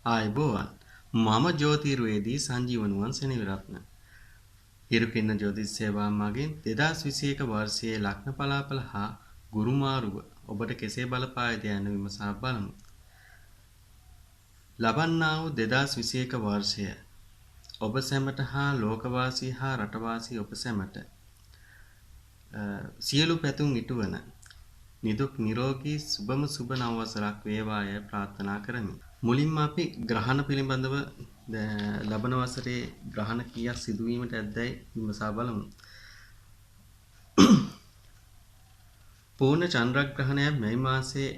ආයුබෝවන් මම ජෝතිර්වේදී සංජීවනුවන් සෙනවිරත්න හිරුකින්න ජ්‍යොතිෂ සේවා මගින් 2021 වර්ෂයේ ලග්න පලාඵල හා ගුරුමාරුව ඔබට කෙසේ බලපායිද යන විමසා බලමු. ලබන්නා වූ 2021 වර්ෂය ඔබ සැමට හා ලෝකවාසී හා රටවාසී ඔබ සැමට සියලු පැතුම් ඉටුවන නිදුක් නිරෝගී සුබම සුබ නව වසරක් වේවාය ප්‍රාර්ථනා කරමි. මුලින්ම අපි ග්‍රහණ පිළිබඳව ලබන වසරේ ග්‍රහණ කීයක් සිදුවීමට ඇද්දයි විමසා බලමු. පූර්ණ චන්ද්‍රග්‍රහණය මේ මාසයේ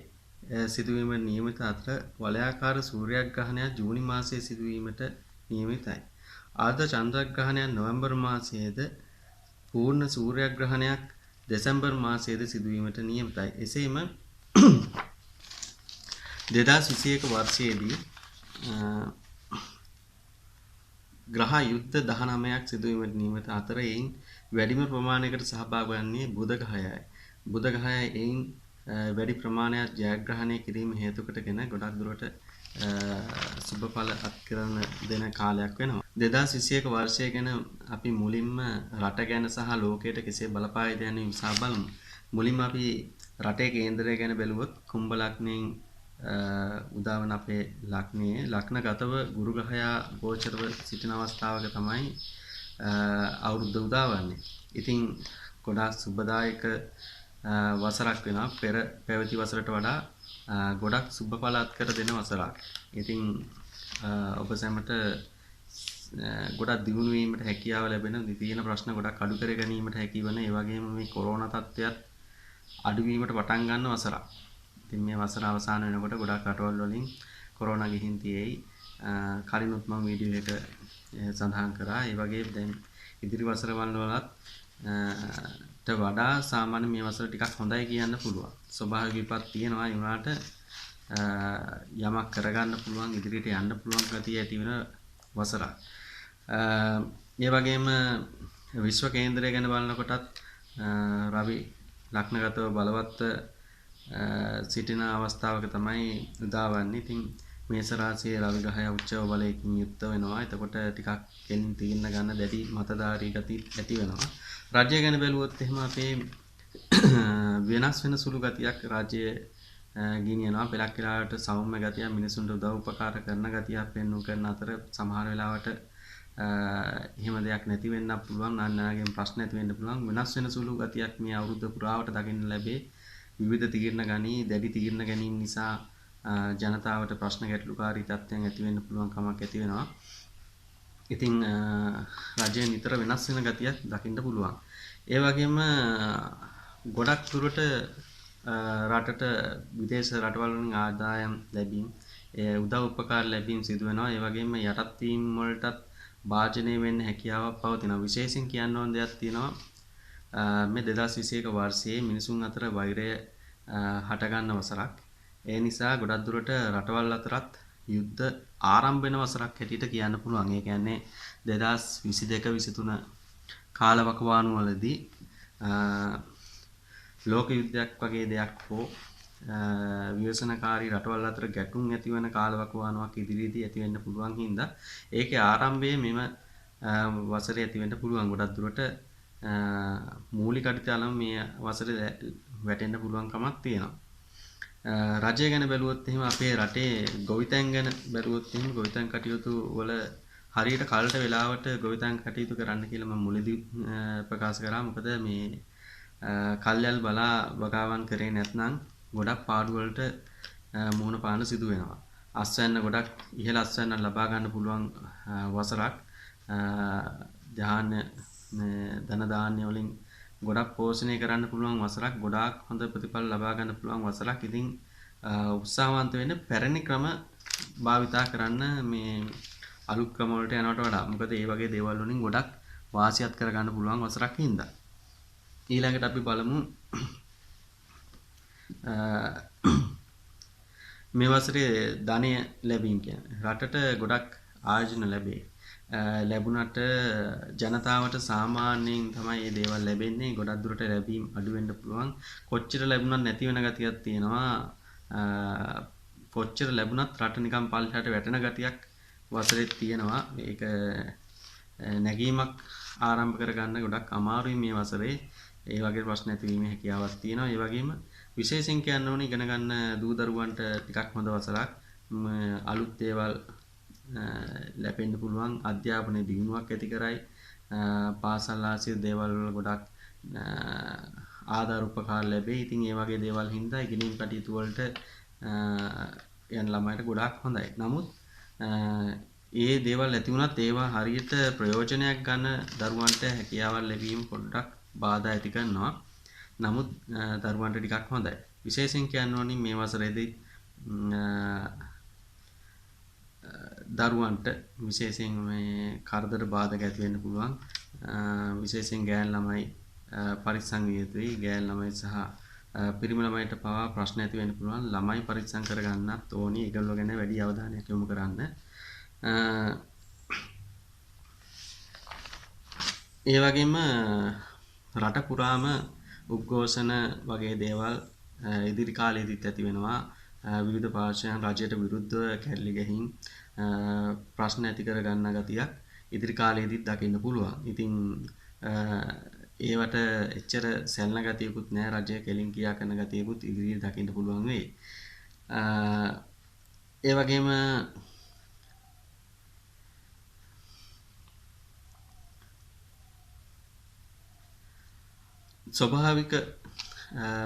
සිදුවීම නියමිත අතර වලයාකාර සූර්යග්‍රහණය ජූනි මාසයේ සිදුවීමට නියමිතයි. ආර්ධ චන්ද්‍රග්‍රහණය නොවැම්බර් මාසයේද පූර්ණ සූර්යග්‍රහණයක් දෙසැම්බර් මාසයේද සිදුවීමට නියමිතයි. එසේම 2021 වර්ෂයේදී ග්‍රහ යුද්ධ 19ක් සිදුවීමට නියමිත අතර එයින් වැඩිම ප්‍රමාණයකට සහභාගී වන්නේ බුධ ග්‍රහයයි. බුධ ග්‍රහය එයින් වැඩි ප්‍රමාණයක් ජයග්‍රහණය කිරීම හේතු කොටගෙන ගොඩක් දුරට සුබඵල අත්කරන දෙන කාලයක් වෙනවා. 2021 වර්ෂය ගැන අපි මුලින්ම රට ගැන සහ ලෝකයට කෙසේ බලපායිද යන විමසා බලමු. මුලින්ම අපි රටේ කේන්දරය ගැන බැලුවොත් කුම්භ ලග්නයෙන් උදාවන අපේ ලග්නයේ ලග්නගතව ගුරු ග්‍රහයා ගෝචරව සිටින අවස්ථාවක තමයි අවුරුද්ද උදාවන්නේ. ඉතින් ගොඩාක් සුබදායක වසරක් වෙනවා. පෙර පැවති වසරට වඩා ගොඩක් සුබඵල අත්කර දෙන වසරක්. ඉතින් ඔබ සැමට ගොඩක් දියුණු වීමට හැකියාව ලැබෙන තියෙන ප්‍රශ්න ගොඩක් අඩු කර ගැනීමට හැකි වෙන ඒ වගේම මේ කොරෝනා තත්ත්වයක් අඩු වීමට පටන් ගන්න වසරක්. ඉතින් මේ වසර අවසන් වෙනකොට ගොඩක් රටවල් වලින් කොරෝනා ගිහින් තියෙයි. කලිනුත් මම වීඩියෝ එක සඳහන් කරා. ඒ වගේ දැන් ඉදිරි වසරවල් වලත් ට වඩා සාමාන්‍ය මේ වසර ටිකක් හොඳයි කියන්න පුළුවන්. ස්වභාවික විපත් තියෙනවා. ඒ වුණාට යමක් කරගන්න පුළුවන් ඉදිරියට යන්න පුළුවන් ගතිය ඇති වෙන වසරක්. ඒ වගේම විශ්ව කේන්දරය ගැන බලනකොටත් රවි ලග්නගතව බලවත් සිටින අවස්ථාවක තමයි උදාවන්නේ. ඉතින් මේෂ රාශියේ රවි ග්‍රහය උච්චව බලයකින් යුක්ත වෙනවා. එතකොට ටිකක් කෙලින් තීරණ ගන්න දැඩි මතධාරී ගති ඇති වෙනවා. රාජ්‍ය ගැන බැලුවොත් එහෙම අපේ වෙනස් වෙන සුළු ගතියක් රාජ්‍යයේ ගිනියනවා. පෙරක් වෙලාවට සෞම්‍ය ගතිය මිනිසුන්ට උදව් උපකාර කරන ගතියක් පෙන්වු කරන අතර සමහර වෙලාවට එහෙම දෙයක් නැති වෙන්න පුළුවන්. නානාගෙන් ප්‍රශ්න ඇති වෙන්න පුළුවන්. වෙනස් වෙන සුළු ගතියක් මේ අවුරුද්ද පුරාවට දකින්න ලැබේ. විවිධ තීරණ ගනී දැඩි තීරණ ගැනීම නිසා ජනතාවට ප්‍රශ්න ගැටලුකාරී තත්ත්වයන් ඇති වෙන්න පුළුවන් කමක් ඇති වෙනවා. ඉතින් රජය නිතර වෙනස් වෙන ගතියක් දකින්න පුළුවන්. ඒ වගේම ගොඩක් දුරට රටට විදේශ රටවල් වලින් ආදායම් ලැබීම් උදව් උපකාර ලැබීම් සිදු වෙනවා. ඒ වගේම යටත් වීම වලටත් භාජනය වෙන්න හැකියාවක් පවතිනවා. විශේෂයෙන් කියන්න ඕන දෙයක් තියෙනවා. මේ 2021 වර්ෂයේ මිනිසුන් අතර වෛරය හට ගන්න වසරක්. ඒ නිසා ගොඩක් දුරට රටවල් අතරත් යුද්ධ ආරම්භ වෙන වසරක් හැටියට කියන්න පුළුවන්. ඒ කියන්නේ 2022-23 කාලවකවානු වලදී ලෝක යුද්ධයක් වගේ දෙයක් හෝ විවසනකාරී රටවල් අතර ගැටුම් ඇති වෙන කාලවකවානුවක් ඉදිරියේදී ඇති වෙන්න පුළුවන් හින්දා ඒකේ ආරම්භයේ මෙම වසරේ ඇති වෙන්න පුළුවන්. ගොඩක් දුරට මූලික අඩිතාලම මේ වසරේ වැටෙන්න පුළුවන් කමක් තියෙනවා. රජය ගැන බැලුවොත් එහෙම අපේ රටේ ගොවිතැන් ගැන බැලුවොත් එහෙම ගොවිතැන් කටයුතු වල හරියට කලට වෙලාවට ගොවිතැන් කටයුතු කරන්න කියලා මම මුලදී ප්‍රකාශ කරා. මොකද මේ කල්යල් බලා වගාවන් කරේ නැත්නම් ගොඩක් පාඩු වලට මුහුණ පාන්න සිදු වෙනවා. අස්වැන්න ගොඩක් ඉහළ අස්වැන්න ලබා ගන්න පුළුවන් වසරක්. ධාන්‍ය ධන ධාන්‍ය වලින් ගොඩක් පෝෂණය කරන්න පුළුවන් වසරක්. ගොඩාක් හොඳ ප්‍රතිඵල ලබා ගන්න පුළුවන් වසරක්. ඉතින් උත්සාහවන්ත වෙන්න පැරණි ක්‍රම භාවිතා කරන්න මේ අලුත් ක්‍රම වලට යනවට වඩා. මොකද මේ වගේ දේවල් වලින් ගොඩක් වාසියත් කර ගන්න පුළුවන් වසරක් හින්දා. ඊළඟට අපි බලමු මේ වසරේ ධනය ලැබීම කියන්නේ රටට ගොඩක් ආයෝජන ලැබේ. ලැබුණට ජනතාවට සාමාන්‍යයෙන් තමයි මේ දේවල් ලැබෙන්නේ. ගොඩක් දුරට ලැබීම් අඩු වෙන්න පුළුවන්. කොච්චර ලැබුණත් නැති වෙන ගතියක් තියෙනවා. කොච්චර ලැබුණත් රට නිකන් පල්ලෙහාට වැටෙන ගතියක් වසරේ තියෙනවා. ඒක නැගීමක් ආරම්භ කරගන්න ගොඩක් අමාරුයි මේ වසරේ. ඒ වගේ ප්‍රශ්න ඇතිවීමේ හැකියාවක් තියෙනවා. ඒ වගේම විශේෂයෙන් කියන්න ඕනේ ඉගෙන ගන්න දූ දරුවන්ට ටිකක් හොඳ වසරක්. අලුත් දේවල් ලැබෙන්න පුළුවන් අධ්‍යාපනයේ දියුණුවක් ඇති කරයි. පාසල් ආශ්‍රිත දේවල් වල ගොඩක් ආධාර උපකාර ලැබෙයි. ඉතින් ඒ වගේ දේවල් හින්දා ඉගෙනීම් කටයුතු වලට යන ළමයිට ගොඩක් හොඳයි. නමුත් ඒ දේවල් ඇති වුණත් ඒවා හරියට ප්‍රයෝජනයක් ගන්න දරුවන්ට හැකියාවල් ලැබීම පොඩ්ඩක් බාධා ඇති කරනවා. නමුත් දරුවන්ට ටිකක් හොඳයි. විශේෂයෙන් කියන්න ඕනේ මේ වසරේදී දරුවන්ට විශේෂයෙන් මේ කරදර බාධක ඇති වෙන්න පුළුවන්. විශේෂයෙන් ගෑන් ළමයි පරිස්සම් විය යුතුයි. ගෑන් ළමයි සහ පිරිමි ළමයිට පවා ප්‍රශ්න ඇති වෙන්න පුළුවන්. ළමයි පරිස්සම් කරගන්නත් ඕනි. ඒගොල්ලෝ ගැන වැඩි අවධානයක් යොමු කරන්න. ඒ වගේම රට පුරාම උද්ඝෝෂණ වගේ දේවල් ඉදිරි කාලයේදීත් ඇති වෙනවා. විවිධ පාර්ශ්වයන් රජයට විරුද්ධව කැරලි ගහින් ප්‍රශ්න ඇති කර ගන්න ගතියක් ඉදිරි කාලයේදීත් දකින්න පුළුවන්. ඉතින් ඒවට එච්චර සැලන ගතියකුත් නැහැ. රජය කෙලින් කියා කරන ගතියකුත් ඉදිරියට දකින්න පුළුවන් වෙයි. ඒ වගේම ස්වභාවික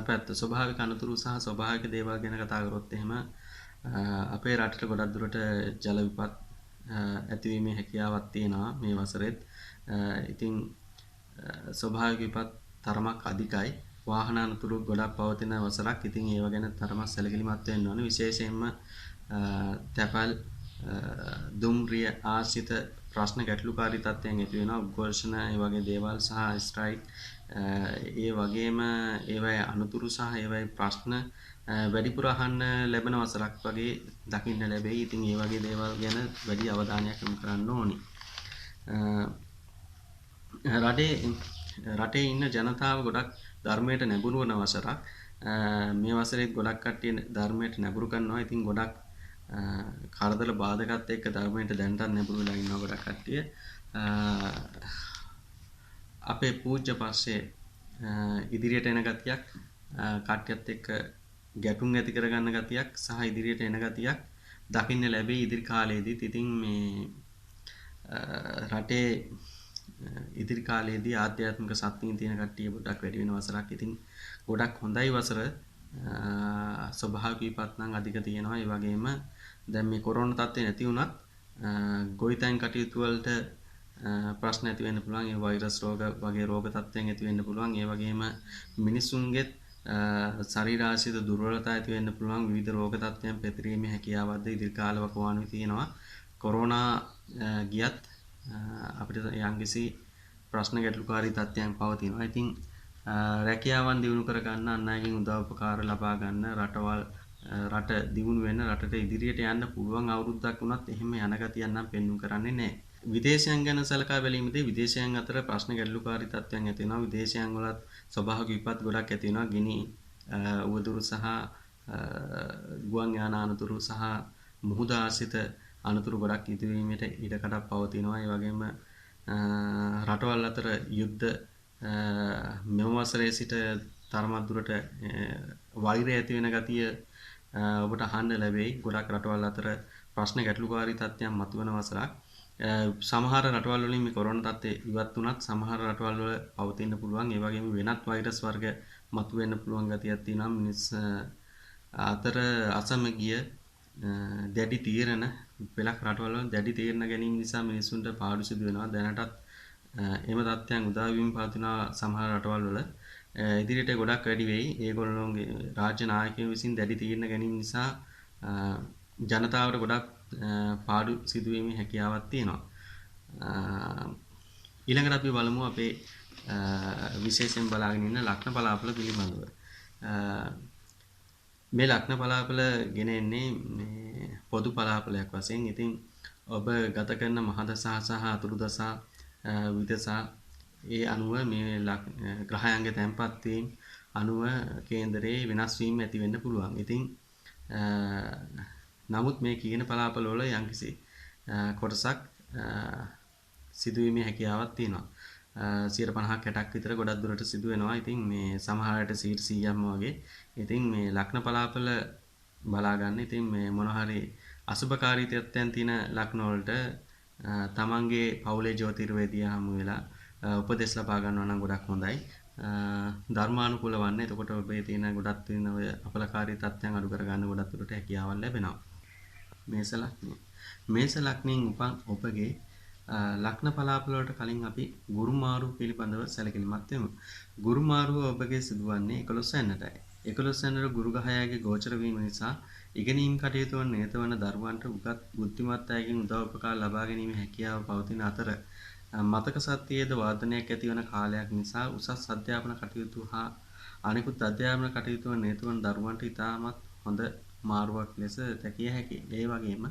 පැත්ත ස්වභාවික අනතුරු සහ ස්වභාවික දේවල් ගැන කතා කරොත් එහෙම අපේ රටට ගොඩක් දුරට ජල විපත් ඇතිවීමේ හැකියාවක් තියෙනවා මේ වසරෙත්. ඉතින් ස්වභාවික විපත් තරමක් අධිකයි. වාහන අනතුරු ගොඩක් පවතින වසරක්. ඉතින් ඒව ගැන තරමක් සැලකිලිමත් වෙන්න ඕනේ. විශේෂයෙන්ම තැපැල් දුම්රිය ආශ්‍රිත ප්‍රශ්න ගැටලුකාරී තත්ත්වයන් ඇති වෙනවා. උද්ඝෝෂණ ඒ වගේ දේවල් සහ ස්ට්‍රයික් ඒ වගේම ඒවයි අනුතුරු සහ ඒවයි ප්‍රශ්න වැඩිපුර අහන්න ලැබෙන වසරක් වගේ දකින්න ලැබෙයි. ඉතින් ඒ වගේ දේවල් ගැන වැඩි අවධානයක් යොමු කරන්න ඕනි. රටේ ඉන්න ජනතාව ගොඩක් ධර්මයට නැඹුරු වන වසරක්. මේ වසරේත් ගොඩක් කට්ටිය ධර්මයට නැඹුරු කරනවා. ඉතින් ගොඩක් කරදර බාධකත් එක්ක ධර්මයට දැනටත් නැඹුරු වෙලා ඉන්නවා ගොඩක් කට්ටිය. අපේ පූජ්‍ය පස්සේ ඉදිරියට එන ගතියක් කට්ටියත් එක්ක ගැටුම් ඇති කරගන්න ගතියක් සහ ඉදිරියට එන ගතියක් දකින්න ලැබෙයි ඉදිරි කාලයේදීත්. ඉතින් මේ රටේ ඉදිරි කාලයේදී ආධ්‍යාත්මික ශක්තියින් තියෙන කට්ටිය ගොඩක් වැඩි වෙන වසරක්. ඉතින් ගොඩක් හොඳයි වසර. ස්වභාවික විපත් නම් අධික තියෙනවා. ඒ වගේම දැන් මේ කොරෝනා තත්ත්වය නැති වුණත් ගොවිතැන් කටයුතු වලට ප්‍රශ්න ඇති වෙන්න පුළුවන්. ඒ වෛරස් රෝග වගේ රෝග තත්ත්වයන් ඇති වෙන්න පුළුවන්. ඒ වගේම මිනිසුන්ගෙත් ශරීරාශ්‍රිත දුර්වලතා ඇති වෙන්න පුළුවන්. විවිධ රෝග තත්ත්වයන් පැතිරීමේ හැකියාවක්ද ඉදිරි කාල වකවානුවේ තියෙනවා. කොරෝනා ගියත් අපිට යම්කිසි ප්‍රශ්න ගැටලුකාරී තත්ත්වයන් පවතිනවා. ඉතින් රැකියාවන් දියුණු කර ගන්න, අන් අයගෙන් උදව් උපකාර ලබා ගන්න, රට දියුණු වෙන්න, රටට ඉදිරියට යන්න පුළුවන් අවුරුද්දක් වුණත් එහෙම යන ගතියක් නම් පෙන්වු කරන්නේ නැහැ. විදේශයන් ගැන සලකා බැලීමේදී විදේශයන් අතර ප්‍රශ්න ගැටලුකාරී තත්ත්වයන් ඇති වෙනවා. විදේශයන් වලත් ස්වභාවික විපත් ගොඩක් ඇති වෙනවා. ගිනි උවදුරු සහ ගුවන් යාන අනතුරු සහ මුහුද ආශ්‍රිත අනතුරු ගොඩක් ඉදිවීමට ඉඩකඩක් පවතිනවා. ඒ වගේම රටවල් අතර යුද්ධ මෙම වසරේ සිට තරමක් දුරට වෛරය ඇති වෙන ගතිය ඔබට අහන්න ලැබෙයි. ගොඩක් රටවල් අතර ප්‍රශ්න ගැටලුකාරී තත්ත්වයන් මතුවන වසරක්. සමහර රටවල් වලින් මේ කොරෝනා තත්ත්වය ඉවත් වුණත් සමහර රටවල් වල පවතින්න පුළුවන්. ඒ වගේම වෙනත් වෛරස් වර්ග මතුවෙන්න පුළුවන් ගතියක් තියෙනවා. මිනිස් අතර අසමගිය දැඩි තීරණ පෙළක් රටවල් වල දැඩි තීරණ ගැනීම නිසා මිනිසුන්ට පාඩු සිදු වෙනවා. දැනටත් එම තත්ත්වයන් උදා වීම පවතින සමහර රටවල් වල ඉදිරියට ගොඩක් වැඩි වෙයි. ඒගොල්ලෝගේ රාජ්‍ය නායකයන් විසින් දැඩි තීරණ ගැනීම නිසා ජනතාවට ගොඩක් පාඩු සිදුවීමේ හැකියාවක් තියෙනවා. ඊළඟට අපි බලමු අපේ විශේෂයෙන් බලාගෙන ඉන්න ලග්න පලාපල පිළිබඳව. මේ ලග්න පලාපල ගෙන එන්නේ මේ පොදු පලාපලයක් වශයෙන්. ඉතින් ඔබ ගත කරන මහදසා සහ අතුරුදසා විදසා ඒ අනුව මේ ග්‍රහයන්ගේ තැන්පත් වීම අනුව කේන්දරයේ වෙනස් වීම ඇති වෙන්න පුළුවන්. ඉතින් නමුත් මේ කියන පලාපල වල යම්කිසි කොටසක් සිදුවීමේ හැකියාවක් තියෙනවා. 50%ක් 60ක් විතර ගොඩක් දුරට සිදු වෙනවා. ඉතින් මේ සමහරට 100%ක්ම වගේ. ඉතින් මේ ලග්න පලාපල බලා ගන්න. ඉතින් මේ මොන හරි අසුභකාරී තත්ත්වයන් තියෙන ලග්න වලට තමන්ගේ පවුලේ ජ්‍යොතිර්වේදියා හමු වෙලා උපදෙස් ලබා ගන්නවා නම් ගොඩක් හොඳයි. ධර්මානුකූල වන්නේ. එතකොට ඔබේ තියෙන ගොඩක් තියෙන ඔය අපලකාරී තත්ත්වයන් අඩු කර ගන්න ගොඩක් දුරට හැකියාවක් ලැබෙනවා. මේස ලග්නය. මේස ලග්නයෙන් උපන් ඔබගේ ලග්න පලාපල වලට කලින් අපි ගුරු මාරු පිළිබඳව සැලකිලිමත් වෙමු. ගුරු මාරුව ඔබගේ සිදුවන්නේ 11 වෙනිදායි. 11 වෙනිදා ගුරු ග්‍රහයාගේ ගෝචර වීම නිසා ඉගෙනීම් කටයුතු වන නිරත වන දරුවන්ට උගත් බුද්ධිමත් අයගෙන් උදව් උපකාර ලබා ගැනීමේ හැකියාව පවතින අතර මතක ශක්තියේද වර්ධනයක් ඇති වන කාලයක් නිසා උසස් අධ්‍යාපන කටයුතු හා අනිකුත් අධ්‍යාපන කටයුතු වන නිරත වන දරුවන්ට ඉතාමත් හොඳ මාරුවක් ලෙස දැකිය හැකියි. ඒ වගේම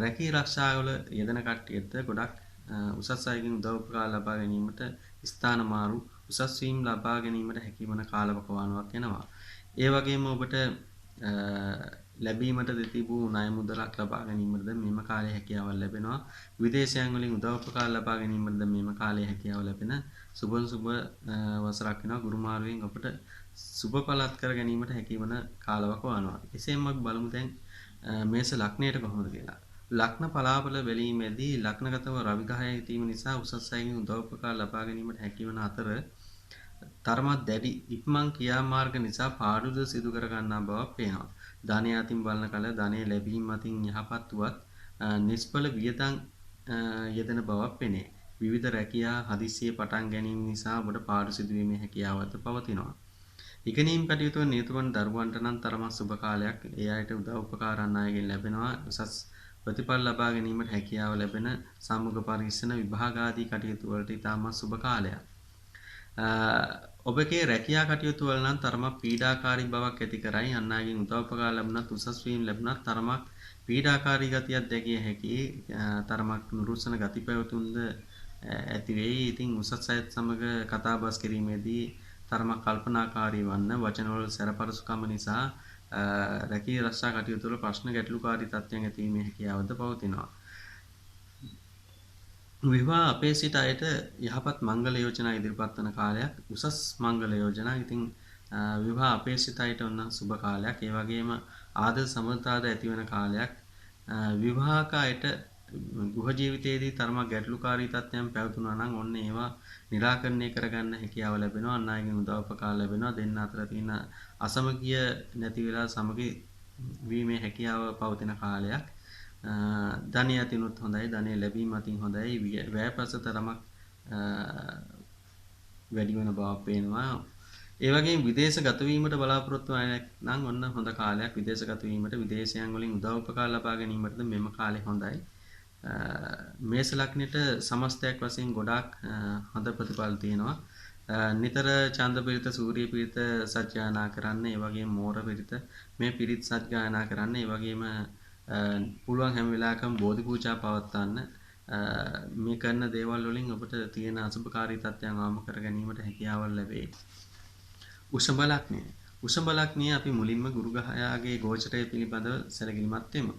රැකී ආරක්ෂාවල යෙදෙන කට්ටියට ගොඩක් උසස් අයගෙන් උදව් උපකාර ලබා ගැනීමට ස්ථාන මාරු උසස් වීම ලබා ගැනීමට හැකිවන කාලවකවානුවක් එනවා. ඒ වගේම ඔබට ලැබීමට තිබූ ණය මුදලක් ලබා ගැනීමටද මෙම කාලයේ හැකියාවක් ලැබෙනවා. විදේශයන් වලින් උදව් උපකාර ලබා ගැනීමටද මෙම කාලයේ හැකියාව ලැබෙන සුබ වසරක් වෙනවා. ගුරු මාරුවෙන් ඔබට සුබ පළත් කර ගැනීමට හැකිවන කාලවකවානුවක්. එසේම අපි බලමු දැන් මේස ලග්නයට කොහොමද කියලා. ලග්න පලාපල බැලීමේදී ලග්නගතව රවි ග්‍රහය හිටීම නිසා උසස් අයගෙන් උදව් උපකාර ලබා ගැනීමට හැකිවන අතර තරමක් දැඩි ඉක්මන් ක්‍රියාමාර්ග නිසා පාඩුද සිදු කර ගන්නා බවක් පේනවා. ධනය අතින් බලන කල ධනය ලැබීම අතින් යහපත් වුවත් නිෂ්ඵල වියදම් යෙදෙන බවක් පෙනේ. විවිධ රැකියා හදිස්සියේ පටන් ගැනීම නිසා ඔබට පාඩු සිදුවීමේ හැකියාවද පවතිනවා. ඉගෙනීම් කටයුතු වන නියුතු වන දරුවන්ට නම් තරමක් සුබ කාලයක්. ඒ අයට උදව් උපකාර අයගෙන් ලැබෙනවා. උසස් ප්‍රතිඵල ලබා ගැනීමට හැකියාව ලැබෙන සමුග පරීක්ෂණ විභාග ආදී කටයුතු වලට ඉතාමත් සුබ කාලයක්. ඔබගේ රැකියා කටයුතු වල නම් තරමක් පීඩාකාරී බවක් ඇති කරයි. අන් අයගෙන් උදව් උපකාර ලැබුණත් උසස් වීම ලැබුණත් තරමක් පීඩාකාරී ගතියක් දැකිය හැකි. තරමක් නුරුස්සන ගති පැවතුම්ද ඇති වෙයි. ඉතින් උසස් අයත් සමග කතා බස් කිරීමේදී තරමක් කල්පනාකාරී වන්න වචනවල සැරපරසුකම නිසා රැකී ආරක්ෂා කටයුතු වල ප්‍රශ්න ගැටලුකාරී තත්ත්වයන් ඇතිවීමේ හැකියාවද පවතිනවා. විවාහ අපේක්ෂිත අයට යහපත් මංගල යෝජනා ඉදිරිපත් වන කාලයක්. උසස් මංගල යෝජනා. ඉතින් විවාහ අපේක්ෂිත අයට වන සුබ කාලයක්. ඒ වගේම ආදර සම්බන්ධතාවද ඇති වෙන කාලයක්. විවාහක අයට ගෘහ ජීවිතයේදී තරමක් ගැටලුකාරී තත්ත්වයන් පැවතුනා නම් ඔන්න ඒවා निराකරණය කරගන්න හැකියාව ලැබෙනවා. අන් අයගෙන් උදව් උපකාර ලැබෙනවා. දෙන්න අතර තියෙන අසමගිය නැති වෙලා සමගි වීමේ හැකියාව පවතින කාලයක්. ධනය අතිනුත් හොඳයි. ධනය ලැබීම අතින් හොඳයි. වැයපස තරමක් වැඩි වෙන බවක් පේනවා. ඒ වගේම විදේශගත වීමට බලාපොරොත්තු වෙන නම් ඔන්න හොඳ කාලයක්. විදේශගත වීමට විදේශයන් වලින් උදව් උපකාර ලබා ගැනීමටද මෙම කාලේ හොඳයි. මේස ලග්නෙට සමස්තයක් වශයෙන් ගොඩාක් හොඳ ප්‍රතිඵල තියෙනවා. නිතර චන්ද්‍ර පිරිත සූර්ය පිරිත සත්‍යයනා කරන්න. ඒ වගේම මෝර පිරිත මේ පිරිත් සත්‍යයනා කරන්න. ඒ වගේම පුළුවන් හැම වෙලාවකම බෝධි පූජා පවත්වන්න. මේ කරන දේවල් වලින් ඔබට තියෙන අසුභකාරී තත්ත්වයන් අවම කර ගැනීමට හැකියාවක් ලැබේ. උෂභ ලග්නය. උෂභ ලග්නය අපි මුලින්ම ගුරු ග්‍රහයාගේ ගෝචරය පිළිබඳව සැලකිලිමත් වෙමු.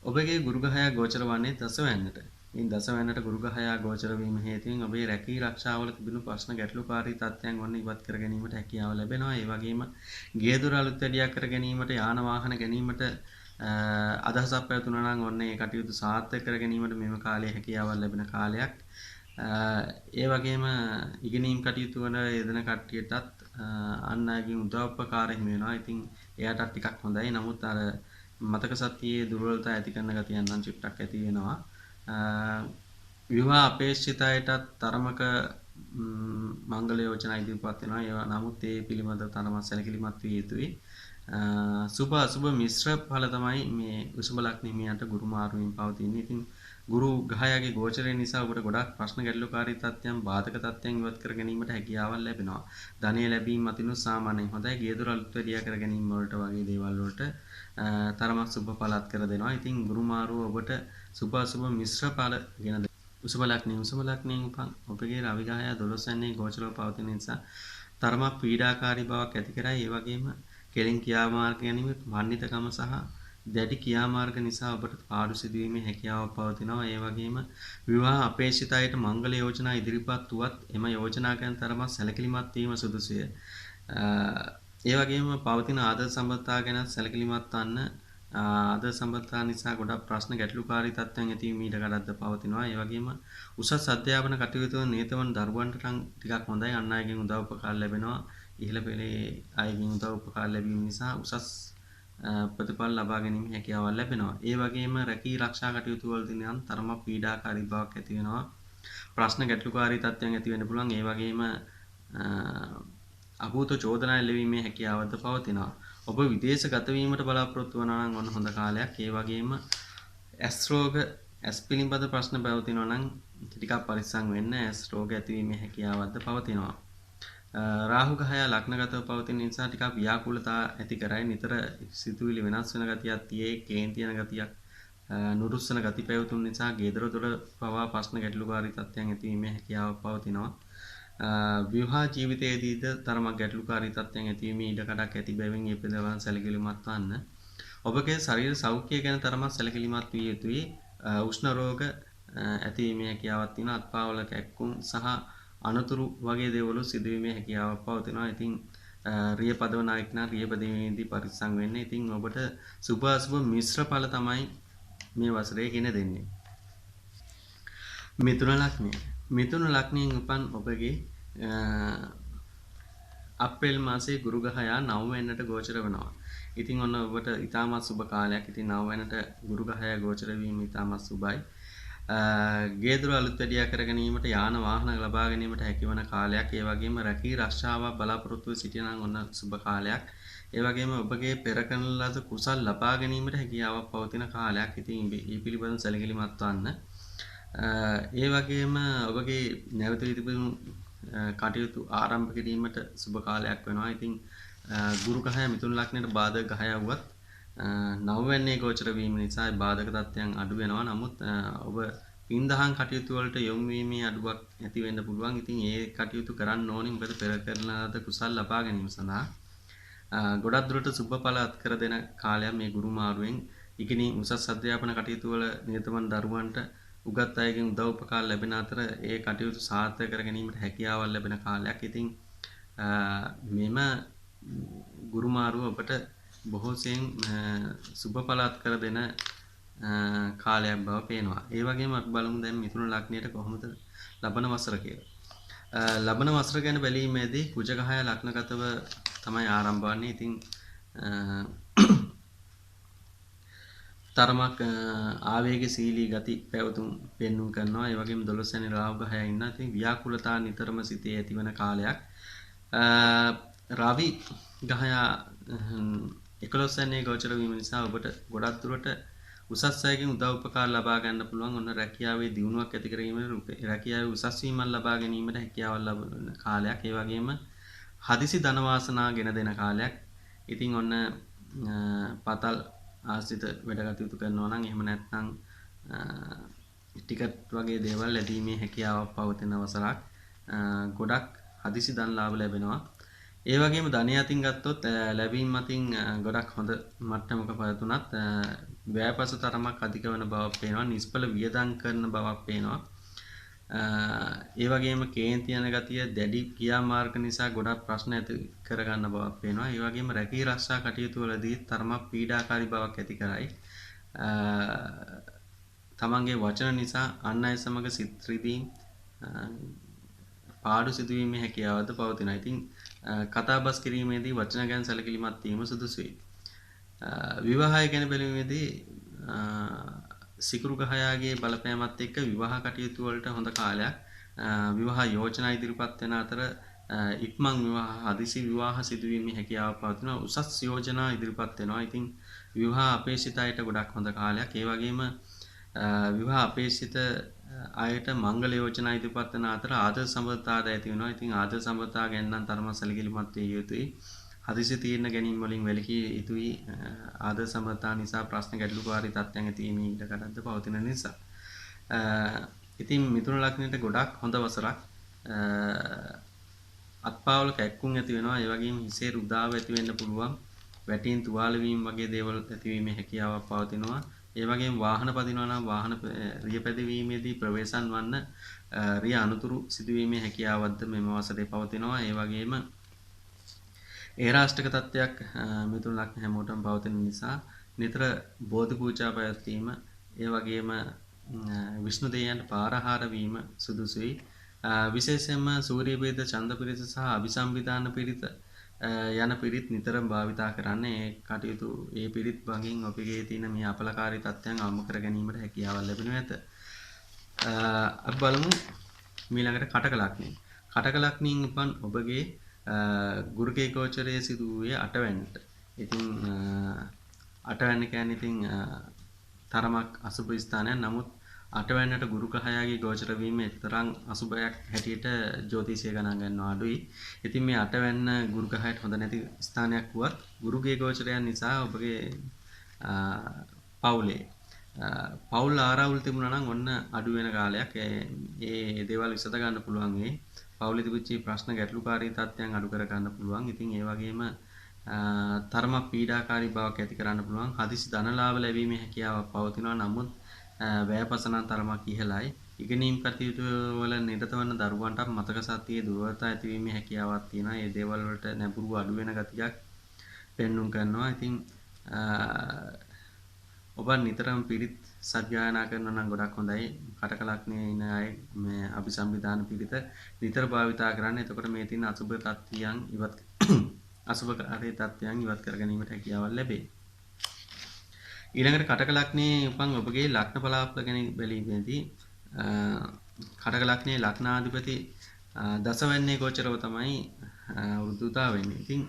ඔබගේ ගුරු ග්‍රහයා ගෝචර වන්නේ දසවැන්නට. මේ දසවැන්නට ගුරු ග්‍රහයා ගෝචර වීම හේතුවෙන් ඔබේ රැකී ආරක්ෂාවල තිබෙන ප්‍රශ්න ගැටලුකාරී තත්ත්වයන් වන්න ඉවත් කර ගැනීමට හැකියාව ලැබෙනවා. ඒ වගේම ගේ දොර අලුත් වැඩියක් කර ගැනීමට යාන වාහන ගැනීමට අදහසක් පැවතුනා නම් ඔන්න ඒ කටයුතු සාර්ථක කර ගැනීමට මෙම කාලයේ හැකියාවක් ලැබෙන කාලයක්. ඒ වගේම ඉගෙනීම් කටයුතු වල යෙදෙන කට්ටියටත් අන් අයගෙන් උදව් උපකාර හිමි වෙනවා. ඉතින් එයාටත් ටිකක් හොඳයි. නමුත් අර මතක සතියේ දුර්වලතා ඇති කරන ගතියන් නම් චුට්ටක් ඇති වෙනවා. විවාහ අපේක්ෂිතයටත් තරමක මංගල යෝජනා ඉදිරිපත් වෙනවා. ඒවා නමුත් ඒ පිළිබඳව තරමක් සැලකිලිමත් විය යුතුයි. සුභ අසුභ මිශ්‍ර ඵල තමයි මේ උසුබ ලග්නෙමියන්ට ගුරු මාරුවෙන් පවතින්නේ. ඉතින් ගුරු ග්‍රහයාගේ ගෝචරය නිසා ඔබට ගොඩක් ප්‍රශ්න ගැටලුකාරී තත්ත්වයන් බාධක තත්ත්වයන් ඉවත් කර ගැනීමට හැකියාවක් ලැබෙනවා. ධනය ලැබීම අතිනුත් සාමාන්‍යයෙන් හොඳයි. ගේ දොර අලුත් වැඩියා කර ගැනීම වලට වගේ දේවල් වලට තරමක් සුභ ඵලත් කර දෙනවා. ඉතින් ගුරු මාරුව ඔබට සුභ අසුභ මිශ්‍ර ඵල ගෙන දෙනවා. උසුබ ලග්නයෙන් උපන් ඔබගේ රවි ග්‍රහයා 12 වෙනි ගෝචරව පවතින නිසා තරමක් පීඩාකාරී බවක් ඇති කරයි. ඒ වගේම කෙලින් ක්‍රියාමාර්ග ගැනීම මන්නිතකම සහ දැඩි ක්‍රියාමාර්ග නිසා ඔබට පාඩු සිදුවීමේ හැකියාවක් පවතිනවා. ඒ වගේම විවාහ අපේක්ෂිත අයට මංගල යෝජනා ඉදිරිපත් වුවත් එම යෝජනා ගැන තරමක් සැලකිලිමත් වීම සුදුසුය. ඒ වගේම පවතින ආදර්ශ සම්බන්ධතා ගැන සැලකිලිමත් වන්න ආදර්ශ සම්බන්ධතා නිසා ගොඩක් ප්‍රශ්න ගැටලුකාරී තත්ත්වයන් ඇතිවීම ඊට කඩද්ද පවතිනවා. ඒ වගේම උසස් අධ්‍යාපන කටයුතු නියතවන දරුවන්ට නම් ටිකක් හොඳයි. අන් අයගෙන් උදව් උපකාර ලැබෙනවා. ඉහළ පෙළේ අයගෙන් උදව් උපකාර ලැබීම නිසා උසස් ප්‍රතිඵල ලබා ගැනීම හැකියාවක් ලැබෙනවා. ඒ වගේම රැකී ආරක්ෂා කටයුතු වලදී නම් තරමක් පීඩාකාරී බවක් ඇති වෙනවා. ප්‍රශ්න ගැටලුකාරී තත්ත්වයන් ඇති වෙන්න පුළුවන්. ඒ වගේම අභූත චෝදනා එල්ලවීමේ හැකියාවද පවතිනවා. ඔබ විදේශ ගත වීමට බලාපොරොත්තු වනවා නම් ඔන්න හොඳ කාලයක්. ඒ වගේම ඇස් රෝග ඇස් පිළිබඳ ප්‍රශ්න පවතිනවා නම් ටිකක් පරිස්සම් වෙන්න. ඇස් රෝග ඇතිවීමේ හැකියාවක්ද පවතිනවා. රාහු ග්‍රහය ලග්නගතව පවතින නිසා ටිකක් ව්‍යාකූලතා ඇති කරයි. නිතර සිතුවිලි වෙනස් වෙන ගතියක් තියේ, කේන්ති යන ගතියක්, නුරුස්සන ගති පැවතුම් නිසා ගෙදර දොර පවා ප්‍රශ්න ගැටලුකාරී තත්ත්වයන් ඇතිවීමේ හැකියාවක් පවතිනවා. විවාහ ජීවිතයේදීද තරමක් ගැටලුකාරී තත්ත්වයන් ඇතිවීමේ ඉඩ කඩක් ඇති බැවින් මේ පිළිබඳව සැලකිලිමත් වන්න. ඔබගේ ශරීර සෞඛ්‍යය ගැන තරමක් සැලකිලිමත් විය යුතුයි. උෂ්ණ රෝග ඇතිවීමේ හැකියාවක් තියෙනවා. අත්පාවල කැක්කුම් සහ අනතුරු වගේ දේවල් සිදුවීමේ හැකියාවක් පවතිනවා. ඉතින් රිය පදවන අයෙක් නම් රිය පදවීමේදී පරිස්සම් වෙන්න. ඉතින් ඔබට සුභ අසුභ මිශ්‍ර ඵල තමයි මේ වසරේ ගෙන දෙන්නේ. මිථුන ලග්නය. මිථුන ලග්නයෙන් උපන් ඔබගේ අප්‍රේල් මාසයේ ගුරු ග්‍රහයා 9 වෙනිදට ගෝචර වෙනවා. ඉතින් ඔන්න ඔබට ඊටමත් සුබ කාලයක්. ඉතින් 9 වෙනිදට ගුරු ග්‍රහයා ගෝචර වීම ඊටමත් සුබයි. ගේදර අලුත් වැඩියා කර ගැනීමට යාන වාහන ලබා ගැනීමට හැකිවන කාලයක්. ඒ වගේම රැකී ආරක්ෂාවක් බලාපොරොත්තු සිටිනා නම් ඔන්න සුබ කාලයක්. ඒ වගේම ඔබගේ පෙර කරන ලද කුසල් ලබා ගැනීමට හැකියාවක් පවතින කාලයක්. ඉතින් මේ පිළිබඳව සැලකිලිමත් වන්න. ඒ වගේම ඔබගේ නැවත තිබුණු කටයුතු ආරම්භ කිරීමට සුබ කාලයක් වෙනවා. ඉතින් ගුරු ග්‍රහය මිථුන ලග්නයට බාධක ග්‍රහය වුවත් 9 වෙනිදේ ගෝචර වීම නිසා බාධක තත්ත්වයන් අඩු වෙනවා. නමුත් ඔබ පින්දහම් කටයුතු වලට යොමු වීමේ අඩුවක් ඇති වෙන්න පුළුවන්. ඉතින් ඒ කටයුතු කරන්න ඕනේ. මොකද පෙර කරන ලද කුසල් ලබා ගැනීම සඳහා ගොඩක් දුරට සුබ ඵල අත්කර දෙන කාලයක් මේ ගුරු මාරුවෙන්. ඉගෙනීම් උසස් අධ්‍යාපන කටයුතු වල නිරතවන දරුවන්ට උගත් අයගෙන් උදව් උපකාර ලැබෙන අතර ඒ කටයුතු සාර්ථක කර ගැනීමට හැකියාවක් ලැබෙන කාලයක්. ඉතින් මෙම ගුරු මාරුව ඔබට බොහෝසෙන් සුබ ඵල අත්කර දෙන කාලයක් බව පේනවා. ඒ වගේම අපි බලමු දැන් මිථුන ලග්නයට කොහොමද ලබන වසර කියලා. ලබන වසර ගැන බැලීමේදී කුජ ග්‍රහය ලග්නගතව තමයි ආරම්භ වන්නේ. ඉතින් තරමක් ආවේගශීලී ගති පැවතුම් පෙන්වුම් කරනවා. ඒ වගේම 12 වෙනි රාහු ග්‍රහය ඉන්න. ඉතින් ව්‍යාකූලතා නිතරම සිතේ ඇතිවන කාලයක්. රවි ග්‍රහය 11 වෙනි ගෝචර වීම නිසා ඔබට ගොඩක් දුරට උසස් අයගෙන් උදව් උපකාර ලබා ගන්න පුළුවන්. ඔන්න රැකියාවේ දියුණුවක් ඇති කිරීමට රැකියාවේ උසස් වීමක් ලබා ගැනීමට හැකියාවක් ලබන කාලයක්. ඒ වගේම හදිසි ධන වාසනා ගෙන දෙන කාලයක්. ඉතින් ඔන්න පතල් ආශ්‍රිත වැඩ කටයුතු කරනවා නම් එහෙම නැත්නම් ටිකට් වගේ දේවල් ලැබීමේ හැකියාවක් පවතින වසරක්. ගොඩක් හදිසි ධන ලාභ ලැබෙනවා. ඒ වගේම ධනය අතින් ගත්තොත් ලැබීම් අතින් ගොඩක් හොඳ මට්ටමක පවතුනත් ව්‍යාපස තරමක් අධික වෙන බවක් පේනවා. නිෂ්ඵල වියදම් කරන බවක් පේනවා. ඒ වගේම කේන්ති යන ගතිය දැඩි ක්‍රියාමාර්ග නිසා ගොඩක් ප්‍රශ්න ඇති කරගන්න බවක් පේනවා. ඒ වගේම රැකී ආරක්ෂා කටයුතු වලදී තරමක් පීඩාකාරී බවක් ඇති කරයි. තමන්ගේ වචන නිසා අන් අය සමග සිත් රිදීම් පාඩු සිදුවීමේ හැකියාවද පවතිනවා. ඉතින් කතා බස් කිරීමේදී වචන ගැන සැලකිලිමත් වීම සුදුසුයි. විවාහය ගැන බැලීමේදී සිකුරු ග්‍රහයාගේ බලපෑමත් එක්ක විවාහ කටයුතු වලට හොඳ කාලයක්. විවාහ යෝජනා ඉදිරිපත් වෙන අතර ඉක්මන් විවාහ හදිසි විවාහ සිදුවීමේ හැකියාව පවතිනවා. උසස් යෝජනා ඉදිරිපත් වෙනවා. ඉතින් විවාහ අපේක්ෂිත අයට ගොඩක් හොඳ කාලයක්. ඒ වගේම විවාහ අපේක්ෂිත අයට මංගල යෝජනා ඉදිරිපත් වෙන අතර ආදර්ශ සම්බන්ධතාවය ඇති වෙනවා. ඉතින් ආදර්ශ සම්බන්ධතාව ගැන නම් තරම සැලකිලිමත් විය යුතුයි. හදිසි තීරණ ගැනීම වලින් වැළකී යුතුයි. ආදර්ශ සම්බන්ධතාව නිසා ප්‍රශ්න ගැටලුකාරී තත්ත්වයන් ඇති වීමේ ඉඩකඩක්ද පවතින නිසා. ඉතින් මිථුන ලග්නයට ගොඩක් හොඳ වසරක්. අත්පාවල කැක්කුම් ඇති වෙනවා. ඒ වගේම හිසේ රුදාව ඇති වෙන්න පුළුවන්. වැටීම් තුවාල වීම වගේ දේවල් ඇතිවීමේ හැකියාවක් පවතිනවා. ඒ වගේම වාහන පදිනවා නම් වාහන රිය පැදවීමේදී ප්‍රවේශම් වන්න රිය අනුතුරු සිදුවීමේ හැකියාවක්ද මෙම වසරේ පවතිනවා. ඒ වගේම ඒ රාෂ්ටක තත්ත්වයක් මිතුන් ලග්න හැමෝටම පවතින නිසා නිතර බෝධි පූජා පැවැත්වීම ඒ වගේම විෂ්ණු දෙවියන්ට පාරහාර වීම සුදුසුයි. විශේෂයෙන්ම සූර්ය පිරිත, චන්ද්‍ර පිරිත සහ අபிසම්විධාන පිරිත යන පිරිත් නිතරම භාවිතා කරන්නේ. ඒ කටයුතු ඒ පිරිත් භංගින් ඔබගේ තියෙන මේ අපලකාරී තත්ත්වයන් අවම කර ගැනීමට හැකියාවක් ලැබෙනු ඇත. අපි බලමු ඊළඟට කටක ලග්නය. කටක ලග්නයෙන් උපන් ඔබගේ ගුරුගේ ගෝචරයේ සිදු වූයේ 8 වෙනිට. ඉතින් 8 වෙනි කියන්නේ ඉතින් තරමක් අසුබ ස්ථානයක්. නමුත් 8 වෙනිට ගුරු ග්‍රහයාගේ ගෝචර වීම එතරම් අසුබයක් හැටියට ජ්‍යොතිෂය ගණන් ගන්නවා අඩුයි. ඉතින් මේ 8 වෙනි ගුරු ග්‍රහයට හොඳ නැති ස්ථානයක් වුවත් ගුරුගේ ගෝචරයන් නිසා ඔබගේ පවුලේ පවුල් ආරවුල් තිබුණා නම් ඔන්න අඩු වෙන කාලයක් ඒ දේවල් විසඳ ගන්න පුළුවන් වෙයි. පවුලේ තිබිච්ච ප්‍රශ්න ගැටලුකාරී තත්ත්වයන් අඩු කර ගන්න පුළුවන්. ඉතින් ඒ වගේම තරමක් පීඩාකාරී බවක් ඇති කරන්න පුළුවන්. හදිසි ධනලාභ ලැබීමේ හැකියාවක් පවතිනවා. නමුත් වැයපසන තරමක් ඉහළයි. ඉගෙනීම් කටයුතු වල නිරත වන දරුවන්ට මතක ශක්තියේ දුර්වලතා ඇතිවීමේ හැකියාවක් තියෙනවා. ඒ දේවල් වලට නැඹුරු අඩු වෙන ගතියක් පෙන්눔 කරනවා. ඉතින් ඔබ නිතරම පිරිත් සත්‍යයනා කරනවා නම් ගොඩක් හොඳයි. කටක ලග්නයේ ඉන්න අය මේ අபிසම්විධාන පිරිත නිතර භාවිතා කරන්න. එතකොට මේ තියෙන අසුබ තත්ත්වයන් ඉවත් අසුබකාරී තත්ත්වයන් ඉවත් කර ගැනීමට හැකියාවක් ලැබේ. ඊළඟට කටක ලග්නයේ උපන් ඔබගේ ලග්න බලාපොරොත්තු ගැන බැලීමේදී කටක ලග්නයේ ලග්නාධිපති දසවැන්නේ ගෝචරව තමයි උද්දුතා වෙන්නේ. ඉතින්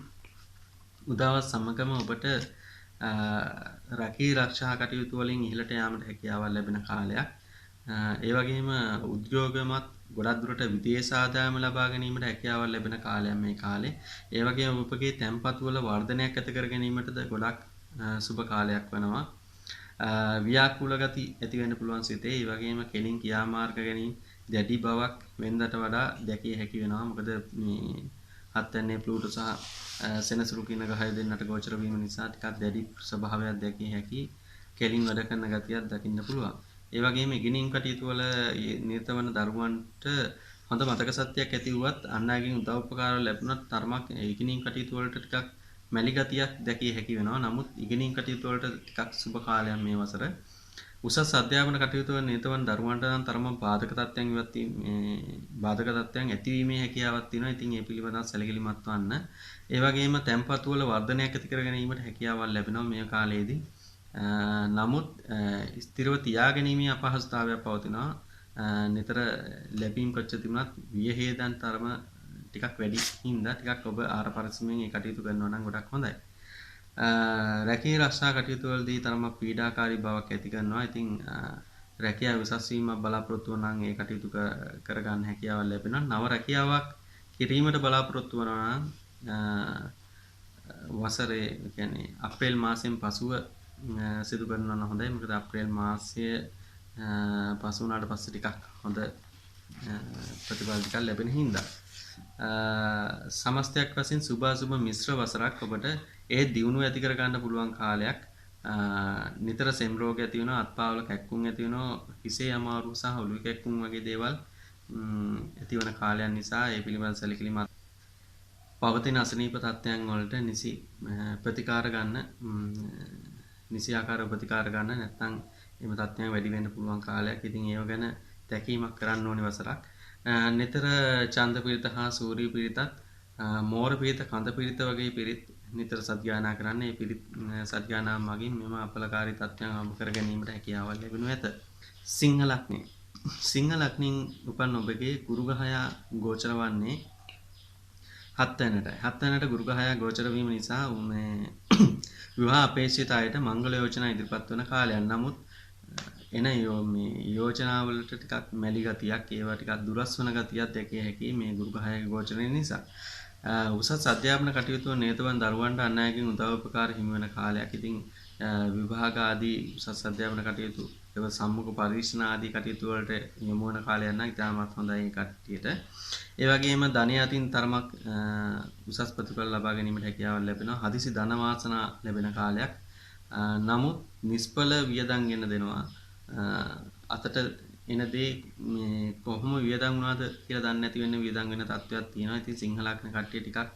උදාවත් සමගම ඔබට රැකී ආරක්ෂා කටයුතු වලින් ඉහළට යාමට හැකියාවක් ලැබෙන කාලයක්. ඒ වගේම උද්‍යෝගමත් ගොඩක් දුරට විදේශ ආදායම ලබා ගැනීමට හැකියාවක් ලැබෙන කාලයක් මේ කාලේ. ඒ වගේම ඔබගේ තැන්පතු වල වර්ධනයක් ඇති කර ගැනීමටද ගොඩක් සුබ කාලයක් වෙනවා. ව්‍යාකූල ගති ඇති වෙන්න පුළුවන් සිතේ. ඒ වගේම කෙලින් ක්‍රියාමාර්ග ගැනීම දැඩි බවක් වෙනදට වඩා දැකිය හැකි වෙනවා. මොකද මේ හත්වැන්නේ ප්ලූටෝ සහ සෙනසුරු කියන ග්‍රහය දෙන්නට ගෝචර වීම නිසා ටිකක් දැඩි ස්වභාවයක් දැකිය හැකි. කෙලින් වැඩ කරන ගතියක් දකින්න පුළුවන්. ඒ වගේම ඉගෙනීම් කටයුතු වල නිරත වන දරුවන්ට හොඳ මතක ශක්තියක් ඇති වුවත් අන් අයගෙන් උදව් උපකාර ලැබුණත් තරමක් ඉගෙනීම් කටයුතු වලට ටිකක් මැලි ගතියක් දැකිය හැකි වෙනවා. නමුත් ඉගෙනීම් කටයුතු වලට ටිකක් සුබ කාලයක් මේ වසර. උසස් අධ්‍යාපන කටයුතු වල නිරත වන දරුවන්ට නම් තරම බාධක තත්ත්වයන් බාධක තත්ත්වයන් ඇතිවීමේ හැකියාවක් තියෙනවා. ඉතින් ඒ පිළිබඳව සැලකිලිමත් වන්න. ඒ වගේම තැන්පතු වල වර්ධනයක් ඇති කර ගැනීමට හැකියාවක් ලැබෙනවා මේ කාලයේදී. නමුත් ස්ථිරව තියාගැනීමේ අපහසුතාවයක් පවතිනවා. නිතර ලැබීම් කොච්චර තිබුණත් වියහේදන් තරම ටිකක් වැඩි හින්දා ටිකක් ඔබ ආර පරිස්සමෙන් ඒ කටයුතු කරනවා නම් ගොඩක් හොඳයි. රැකී ආරක්ෂා කටයුතු වලදී තරම පීඩාකාරී බවක් ඇති කරනවා. ඉතින් රැකියාව උසස් වීමක් බලාපොරොත්තු වන නම් ඒ කටයුතු කරගන්න හැකියාවක් ලැබෙනවා. නව රැකියාවක් කිරීමට බලාපොරොත්තු වෙනවා නම් වසරේ කියන්නේ අප්‍රේල් මාසයෙන් පසුව සිදු කරනවා නම් හොඳයි. මොකද අප්‍රේල් මාසයේ පසු වුණාට පස්සේ ටිකක් හොඳ ප්‍රතිඵල ටිකක් ලැබෙන හින්දා සමස්තයක් වශයෙන් සුභ අසුභ මිශ්‍ර වසරක් ඔබට ඒ දියුණුව ඇති කර ගන්න පුළුවන් කාලයක්. නිතර සෙම් රෝග ඇති වෙනවා, අත්පාවල කැක්කුම් ඇති වෙනවා, හිසේ අමාරු සහ ඔළුවේ කැක්කුම් වගේ දේවල් ඇති වන කාලයක් නිසා ඒ පිළිබඳ සැලකිලිමත් පවතින අසනීප තත්ත්වයන් වලට නිසි ප්‍රතිකාර ගන්න නිසි ආකාර ප්‍රතිකාර ගන්න නැත්නම් එම තත්ත්වයන් වැඩි වෙන්න පුළුවන් කාලයක්. ඉතින් ඒව ගැන තැකීමක් කරන්න ඕනේ වසරක්. නිතර චන්ද පිරිත හා සූර්ය පිරිතත් මෝර පිරිත කඳ පිරිත වගේ පිරිත් නිතර සත්‍යයනා කරන්න. ඒ පිරිත් සත්‍යයනා මගින් මෙම අපලකාරී තත්ත්වයන් අමු කර ගැනීමට හැකියාවක් ලැබෙනු ඇත. සිංහ ලග්නය. සිංහ ලග්නයෙන් උපන් ඔබගේ ගුරු ග්‍රහයා ගෝචර වන්නේ 7 වෙනිටයි. 7 වෙනිට ගුරු ග්‍රහයා ගෝචර වීම නිසා මේ විවාහ අපේක්ෂිත අයට මංගල යෝජනා ඉදිරිපත් වන කාලයක්. නමුත් එන යෝජනාවලට ටිකක් මැලි ගතියක්, ඒවා ටිකක් දුරස් වන ගතියක් දැකිය හැකි මේ ගුරු ග්‍රහයාගේ ගෝචරය නිසා. උසස් අධ්‍යාපන කටයුතු නිරතවන් දරුවන්ට අන් අයගෙන් උදව් උපකාර හිමි වෙන කාලයක්. ඉතින් විභාග ආදී උසස් අධ්‍යාපන කටයුතු ඒව සම්මුඛ පරීක්ෂණ ආදී කටයුතු වලට යොමු වන කාලයක් නම් ඉතාමත් හොඳයි මේ කට්ටියට. ඒ වගේම ධනය අතින් තරමක් උසස් ප්‍රතිඵල ලබා ගැනීමට හැකියාවක් ලැබෙනවා. හදිසි ධන වාසනා ලැබෙන කාලයක්. නමුත් නිෂ්ඵල වියදම් ගෙන දෙනවා. අතට එන දේ මේ කොහොම වියදම් වුණාද කියලා දන්නේ නැති වෙන වියදම් වෙන තත්ත්වයක් තියෙනවා. ඉතින් සිංහල ලක්ෂණ කට්ටිය ටිකක්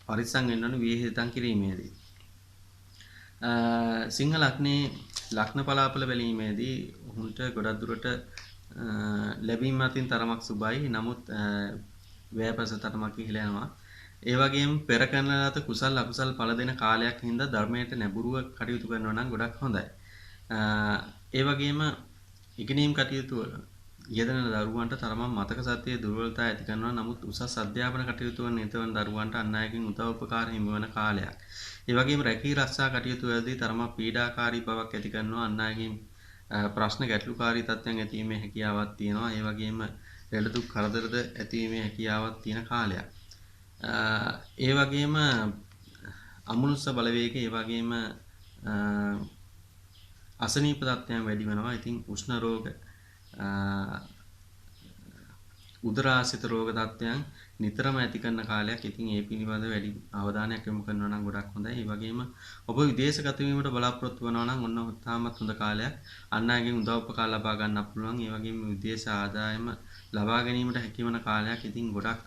පරිස්සම් වෙන්න ඕනේ වියහිතම් කිරීමේදී. සිංහල ලක්ෂණේ ලක්ෂණ පලාපල බැලීමේදී උන්ට ගොඩක් දුරට ලැබීම අතින් තරමක් සුබයි. නමුත් වෑපස තරමක් ඉහළ යනවා. ඒ වගේම පෙර කරන ලද කුසල් අකුසල් ඵල දෙන කාලයක් හින්දා ධර්මයට නැඹුරුව කටයුතු කරනවා නම් ගොඩක් හොඳයි. ඒ වගේම ඉගෙනීම් කටයුතු වල යෙදෙන දරුවන්ට තරමක් මතක ශක්තියේ දුර්වලතා ඇති කරනවා. නමුත් උසස් අධ්‍යාපන කටයුතු වල නිරතවන දරුවන්ට අන් අයගෙන් උදව් උපකාර හිමි වන කාලයක්. ඒ වගේම රැකී රක්ෂා කටයුතු වලදී තරමක් පීඩාකාරී බවක් ඇති කරනවා. අන් අයගෙන් ප්‍රශ්න ගැටලුකාරී තත්ත්වයන් ඇතිවීමේ හැකියාවක් තියෙනවා. ඒ වගේම ලෙඩ දුක් කරදරද ඇතිවීමේ හැකියාවක් තියෙන කාලයක්. ඒ වගේම අමනුෂ්‍ය බලවේගය ඒ වගේම අසනීප තත්ත්වයන් වැඩි වෙනවා. ඉතින් උෂ්ණ රෝග උදරාසිත රෝග තත්ත්වයන් නිතරම ඇති කරන කාලයක්. ඉතින් ඒ පිළිබඳව වැඩි අවධානයක් යොමු කරනවා නම් ගොඩක් හොඳයි. ඒ වගේම ඔබ විදේශගත වීමට බලාපොරොත්තු වෙනවා නම් ඔන්න තාමත් හොඳ කාලයක්. අන් අයගෙන් උදව් උපකාර ලබා ගන්නත් පුළුවන්. ඒ වගේම විදේශ ආදායම ලබා ගැනීමට හැකියවන කාලයක්. ඉතින් ගොඩක්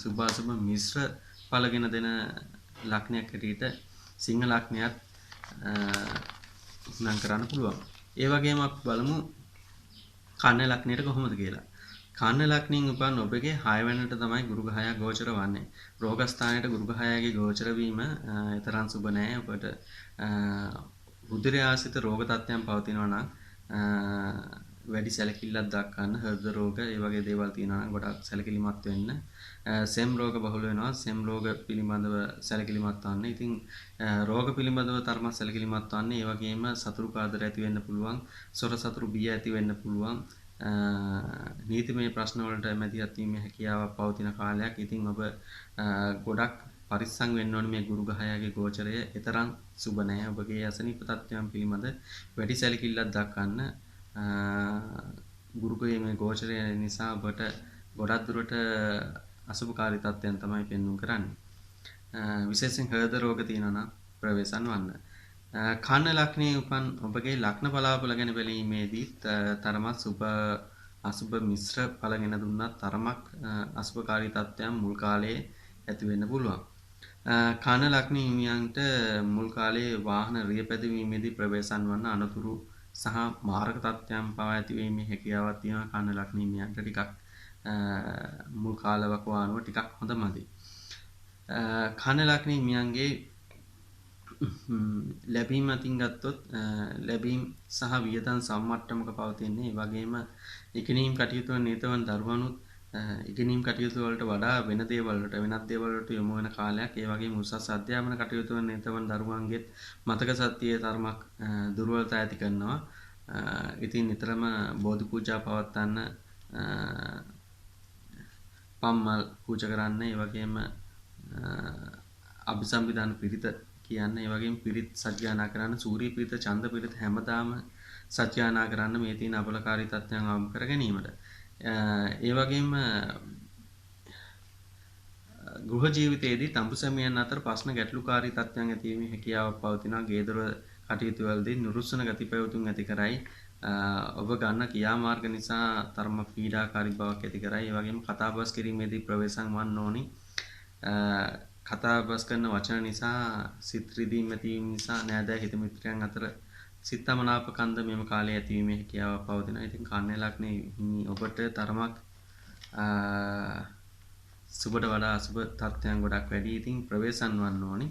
සුභ අසුභ මිශ්‍ර ඵලගෙන දෙන ලක්ෂණයක් හැටියට සිංහල ලක්ෂණයත් නම් කරන්න පුළුවන්. ඒ වගේම අපි බලමු කන්න ලක්ෂණයට කොහොමද කියලා. කන්න ලක්ෂණින් උපන් ඔබගේ 6 වෙනිට තමයි ගුරු ග්‍රහය ගෝචර වන්නේ. රෝගස්ථානයේ ගුරු ග්‍රහයගේ ගෝචර වීම තරම් සුබ නැහැ. ඔබට උදරය ආශ්‍රිත රෝග තත්ත්වයන් පවතිනවා නම් වැඩි සැලකිල්ලක් දක්වන්න. හෘද රෝග ඒ වගේ දේවල් තියෙනවා නම් ගොඩක් සැලකිලිමත් වෙන්න. සෙම් රෝග බහුල වෙනවා. සෙම් රෝග පිළිබඳව සැලකිලිමත් වන්න. ඉතින් රෝග පිළිබඳව තරමක් සැලකිලිමත් වන්න. ඒ වගේම සතුරු කාදර ඇති වෙන්න පුළුවන්. සොර සතුරු බිය ඇති වෙන්න පුළුවන්. නීතිමය ප්‍රශ්න වලට මැදිහත් වීමේ හැකියාවක් පවතින කාලයක්. ඉතින් ඔබ ගොඩක් පරිස්සම් වෙන්න ඕනේ මේ ගුරු ග්‍රහයාගේ ගෝචරය. ඒතරම් සුබ නැහැ. ඔබගේ අසනීප තත්ත්වයන් පිළිබඳ වැඩි සැලකිල්ලක් දක්වන්න. ගුරුගේ මේ ගෝචරය නිසා ඔබට ගොඩක් දුරට අසුභකාරී තත්ත්වයන් තමයි පෙන්වුම් කරන්නේ. විශේෂයෙන් හෘද රෝග තියෙනවා නම් ප්‍රවේශම් වන්න. කන්න ලක්ෂණයේ උපන් ඔබගේ ලක්ෂණ බලාපොළ ගැන බැලීමේදී තරමක් සුබ අසුබ මිශ්‍ර ඵලගෙන දුන්නත් තරමක් අසුභකාරී තත්ත්වයන් මුල් කාලයේ ඇති වෙන්න පුළුවන්. කන්න ලක්ෂණ හිමියන්ට මුල් කාලයේ වාහන රිය පැදවීමේදී ප්‍රවේශම් වන්න අනතුරු සහ මාරක තත්ත්වයන් පවා ඇතිවීමේ හැකියාවක් තියෙනවා. කන්න ලක්ෂණ හිමියන්ට ටිකක් මුල් කාලවක වානුව ටිකක් හොඳ මදි. කන්න ලක්ෂණ හිමියන්ගේ ලැබීම් අතින් ගත්තොත් ලැබීම් සහ වියදම් සම්මට්ටමක පවතින්නේ. ඒ වගේම ඉගෙනීම් කටයුතු වල නිරතවන දරුවනුත් ඉගෙනීම් කටයුතු වලට වඩා වෙන දේවල් වලට වෙනත් දේවල් වලට යොමු වෙන කාලයක්. ඒ වගේම උසස් අධ්‍යාපන කටයුතු වල නිරතවන දරුවන්ගෙත් මතක ශක්තියේ තරමක් දුර්වලතා ඇති කරනවා. ඉතින් නිතරම බෝධි පූජා පවත්වන්න පම්මල් පූජා කරන්න. ඒ වගේම අභිසම්විධාන පිරිත කියන්න. ඒ වගේම පිරිත් සත්‍යයනා කරන්න. සූර්ය පිරිත, චන්ද පිරිත හැමදාම සත්‍යයනා කරන්න මේ තියෙන අපලකාරී තත්ත්වයන් අවම කර ගැනීමට. ඒ වගේම ගෘහ ජීවිතයේදී තඹුසැමියන් අතර ප්‍රශ්න ගැටලුකාරී තත්ත්වයන් ඇතිවීමේ හැකියාවක් පවතිනවා. ගේදොර කටයුතු වලදී නුරුස්සන ගති පැවතුම් ඇති කරයි. ඔබ ගන්න ක්‍රියාමාර්ග නිසා තරම පීඩාකාරී බවක් ඇති කරයි. ඒ වගේම කතාබස් කිරීමේදී ප්‍රවේශම් වන්න ඕනි. කතාබස් කරන වචන නිසා සිත් රිදීම් ඇතිවීම නිසා නෑදෑ හිත මිත්‍රයන් අතර සිතමනාපකන්ද මෙම කාලයේ ඇතිවීමේ හැකියාවක් පවතිනවා. ඉතින් කන්නේ ලක්ෂණේ ඔබට තරමක් සුබට වඩා අසුබ තත්ත්වයන් ගොඩක් වැඩි. ඉතින් ප්‍රවේශම් වන්න ඕනි.